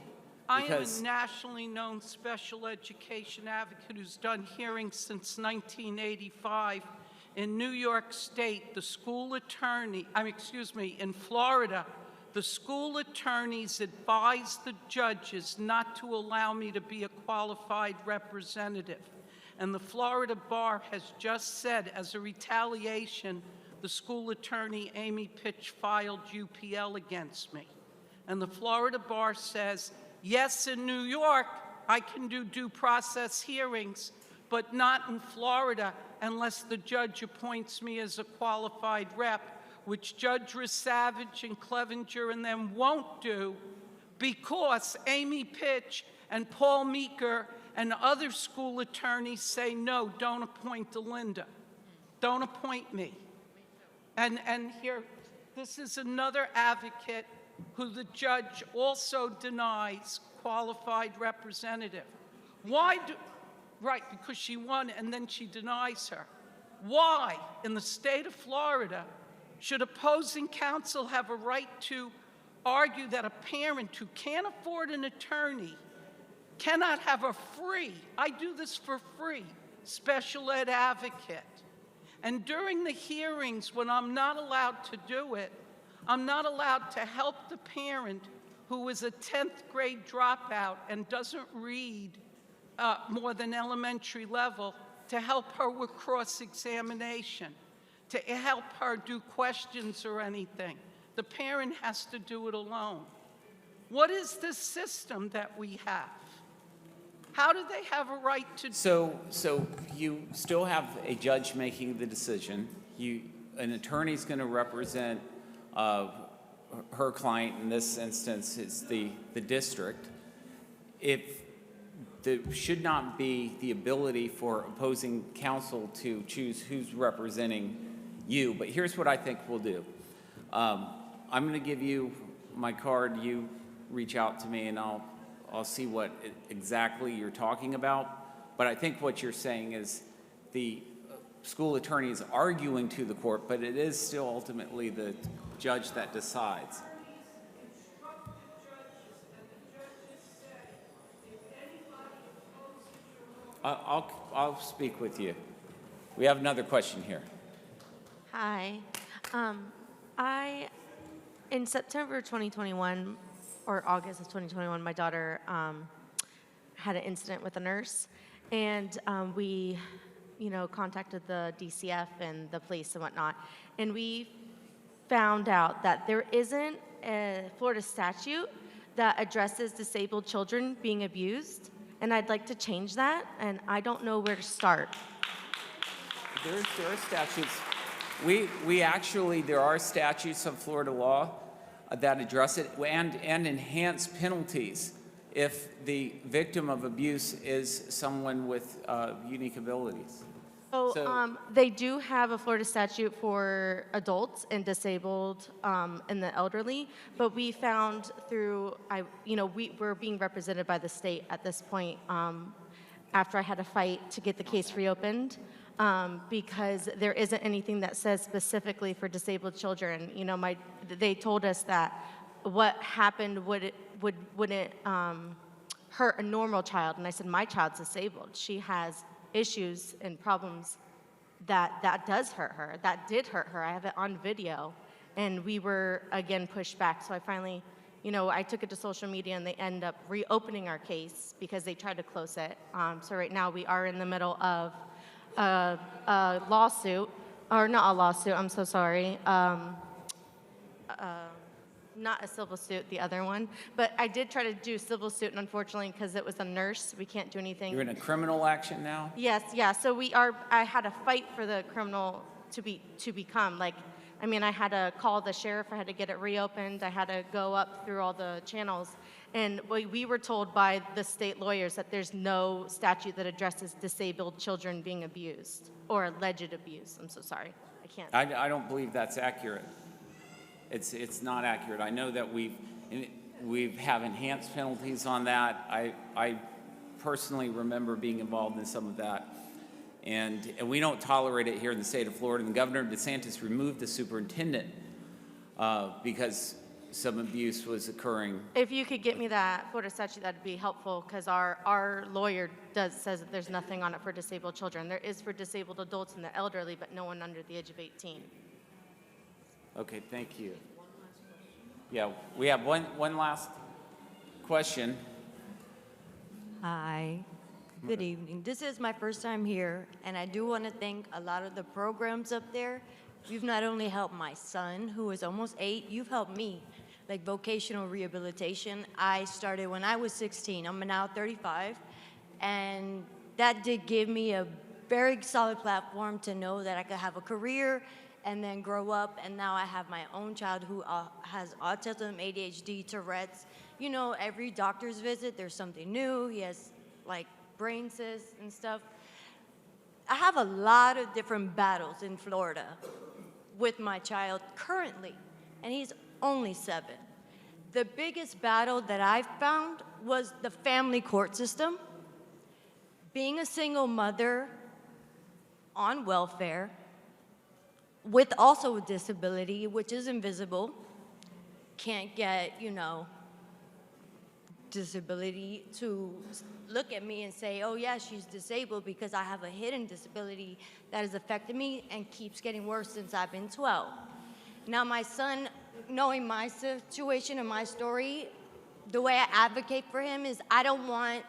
Speaker 18: I am
Speaker 1: Because
Speaker 18: a nationally known special education advocate who's done hearings since 1985. In New York State, the school attorney, in Florida, the school attorneys advised the judges not to allow me to be a qualified representative. And the Florida bar has just said, as a retaliation, the school attorney, Amy Pitch, filed UPL against me. And the Florida bar says, yes, in New York, I can do due process hearings, but not in Florida unless the judge appoints me as a qualified rep, which Judge Savage and Clevenger and them won't do, because Amy Pitch and Paul Meeker and other school attorneys say, no, don't appoint Delinda. Don't appoint me. And here, this is another advocate who the judge also denies qualified representative. Right, because she won and then she denies her. Why, in the state of Florida, should opposing counsel have a right to argue that a parent who can't afford an attorney cannot have a free, I do this for free, special ed advocate? And during the hearings, when I'm not allowed to do it, I'm not allowed to help the parent who is a 10th grade dropout and doesn't read more than elementary level, to help her with cross-examination, to help her do questions or anything. The parent has to do it alone. What is the system that we have? How do they have a right to?
Speaker 1: So you still have a judge making the decision. An attorney's going to represent her client. In this instance, it's the district. There should not be the ability for opposing counsel to choose who's representing you. But here's what I think we'll do. I'm going to give you my card. You reach out to me, and I'll see what exactly you're talking about. But I think what you're saying is the school attorney is arguing to the court, but it is still ultimately the judge that decides. I'll speak with you. We have another question here.
Speaker 19: Hi. In September 2021, or August of 2021, my daughter had an incident with a nurse, and we, contacted the DCF and the police and whatnot, and we found out that there isn't a Florida statute that addresses disabled children being abused, and I'd like to change that, and I don't know where to start.
Speaker 1: There are statutes. There are statutes of Florida law that address it and enhance penalties if the victim of abuse is someone with unique abilities.
Speaker 19: So they do have a Florida statute for adults and disabled and the elderly, but we found we're being represented by the state at this point after I had a fight to get the case reopened because there isn't anything that says specifically for disabled children. They told us that what happened wouldn't hurt a normal child, and I said my child's disabled. She has issues and problems that does hurt her, that did hurt her. I have it on video, and we were again pushed back. So I finally, I took it to social media, and they end up reopening our case because they tried to close it. So right now we are in the middle of a lawsuit, or not a lawsuit, I'm so sorry. Not a civil suit, the other one. But I did try to do a civil suit, and unfortunately, because it was a nurse, we can't do anything.
Speaker 1: You're in a criminal action now?
Speaker 19: Yes, yeah. So I had to fight for the criminal to become. I had to call the sheriff. I had to get it reopened. I had to go up through all the channels. And we were told by the state lawyers that there's no statute that addresses disabled children being abused or alleged abuse. I'm so sorry. I can't.
Speaker 1: I don't believe that's accurate. It's not accurate. I know that we have enhanced penalties on that. I personally remember being involved in some of that. And we don't tolerate it here in the state of Florida. And Governor DeSantis removed the superintendent because some abuse was occurring.
Speaker 19: If you could get me that Florida statute, that'd be helpful, because our lawyer says that there's nothing on it for disabled children. There is for disabled adults and the elderly, but no one under the age of 18.
Speaker 1: Okay, thank you. Yeah, we have one last question.
Speaker 20: Hi, good evening. This is my first time here, and I do want to thank a lot of the programs up there. You've not only helped my son, who is almost 8, you've helped me, like vocational rehabilitation. I started when I was 16. I'm now 35, and that did give me a very solid platform to know that I could have a career and then grow up, and now I have my own child who has autism, ADHD, Tourette's. You know, every doctor's visit, there's something new. He has, like, brain cysts and stuff. I have a lot of different battles in Florida with my child currently, and he's only 7. The biggest battle that I found was the family court system. Being a single mother on welfare, with also a disability, which is invisible, can't get, you know, disability to look at me and say, oh yeah, she's disabled, because I have a hidden disability that has affected me and keeps getting worse since I've been 12. Now my son, knowing my situation and my story, the way I advocate for him is I don't want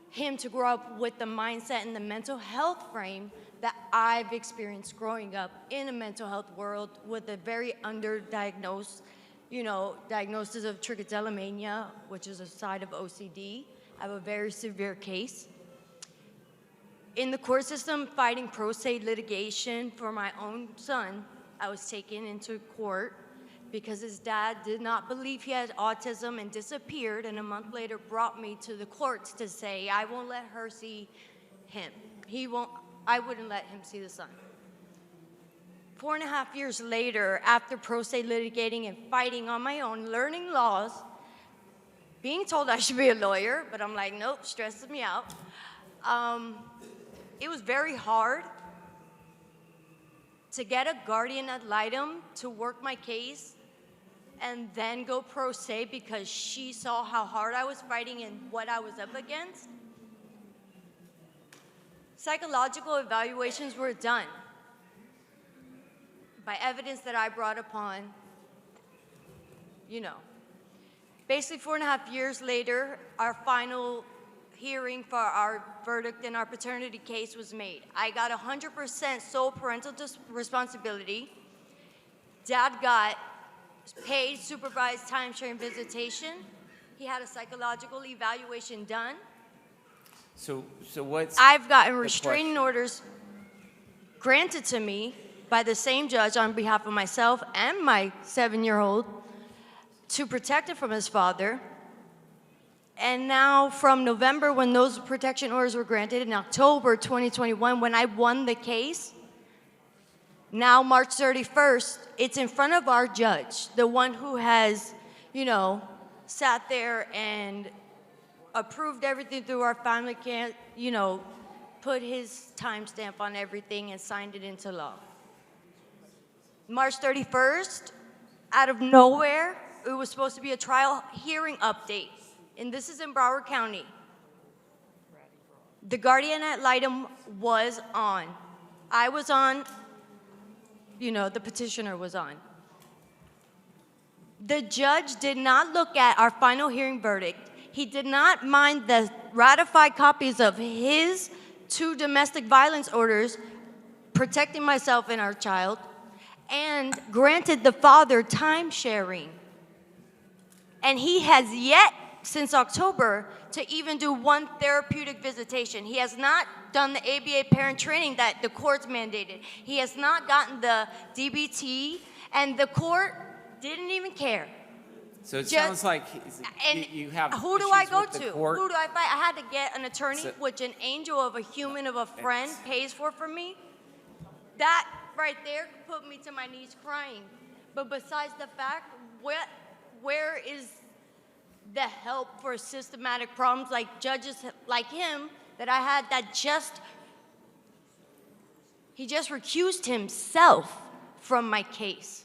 Speaker 20: him to grow up with the mindset and the mental health frame that I've experienced growing up in a mental health world with a very underdiagnosed, you know, diagnosis of trichotillomania, which is a side of OCD. I have a very severe case. In the court system, fighting pro se litigation for my own son, I was taken into court because his dad did not believe he had autism and disappeared, and a month later brought me to the courts to say, I won't let her see him. I wouldn't let him see the son. 4.5 years later, after pro se litigating and fighting on my own, learning laws, being told I should be a lawyer, but I'm like, nope, stresses me out. It was very hard to get a guardian ad litem to work my case and then go pro se because she saw how hard I was fighting and what I was up against. Psychological evaluations were done by evidence that I brought upon, you know. Basically, 4.5 years later, our final hearing for our verdict in our paternity case was made. I got 100% sole parental responsibility. Dad got paid supervised time-sharing visitation. He had a psychological evaluation done.
Speaker 1: So what's
Speaker 19: I've gotten
Speaker 1: the
Speaker 19: restraining
Speaker 1: question?
Speaker 19: orders granted to me by the same judge on behalf of myself and my 7-year-old to protect him from his father. And now from November, when those protection orders were granted, in October 2021, when I won the case, now March 31st, it's in front of our judge, the one who has, you know, sat there and approved everything through our family, you know, put his timestamp on everything and signed it into law. March 31st, out of nowhere, it was supposed to be a trial hearing update, and this is in Broward County. The guardian ad litem was on. I was on, you know, the petitioner was on. The judge did not look at our final hearing verdict. He did not mind the ratified copies of his 2 domestic violence orders protecting myself and our child, and granted the father time sharing. And he has yet, since October, to even do 1 therapeutic visitation. He has not done the ABA parent training that the courts mandated. He has not gotten the DBT, and the court didn't even care.
Speaker 1: So it sounds like you have
Speaker 19: Who do I
Speaker 1: issues
Speaker 19: go
Speaker 1: with the
Speaker 19: to?
Speaker 1: court.
Speaker 19: Who do I fight? I had to get an attorney, which an angel of a human, of a friend, pays for me. That right there put me to my knees crying. But besides the fact, where is the help for systematic problems like judges like him that I had that he just recused himself from my case.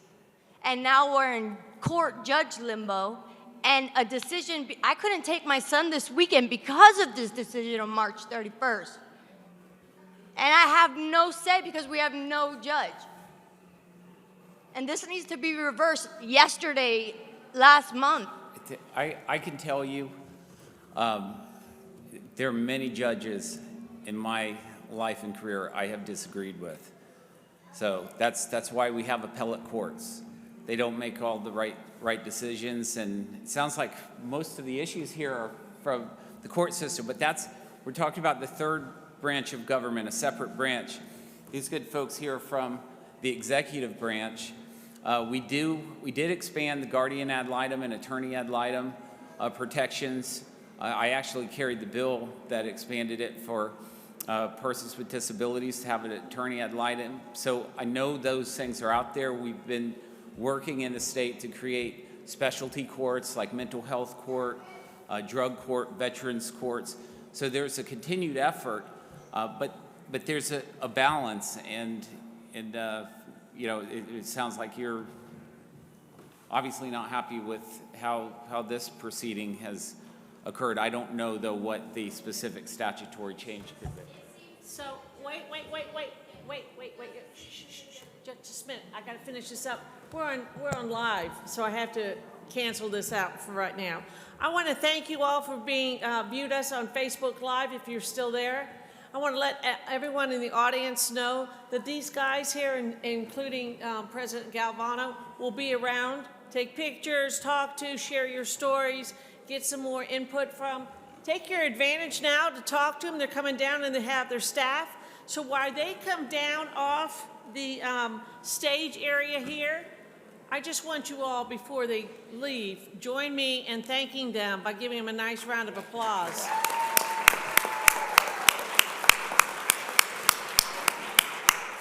Speaker 20: and now we're in court judge limbo, and a decision, I couldn't take my son this weekend because of this decision on March 31st. And I have no say because we have no judge. And this needs to be reversed yesterday, last month.
Speaker 1: I can tell you, there are many judges in my life and career I have disagreed with. So that's why we have appellate courts. They don't make all the right decisions, and it sounds like most of the issues here are from the court system, but we're talking about the third branch of government, a separate branch. These good folks here from the executive branch. We did expand the guardian ad litem and attorney ad litem protections. I actually carried the bill that expanded it for persons with disabilities to have an attorney ad litem. So I know those things are out there. We've been working in the state to create specialty courts like mental health court, drug court, veterans courts. So there's a continued effort, but there's a balance, and you know, it sounds like you're obviously not happy with how this proceeding has occurred. I don't know, though, what the specific statutory change could be.
Speaker 2: So, wait. Shh. Just a minute. I got to finish this up. We're on live, so I have to cancel this out for right now. I want to thank you all for being viewed us on Facebook Live, if you're still there. I want to let everyone in the audience know that these guys here, including President Galvano, will be around. Take pictures, talk to, share your stories, get some more input from. Take your advantage now to talk to them. They're coming down and they have their staff. So while they come down off the stage area here, I just want you all, before they leave, join me in thanking them by giving them a nice round of applause.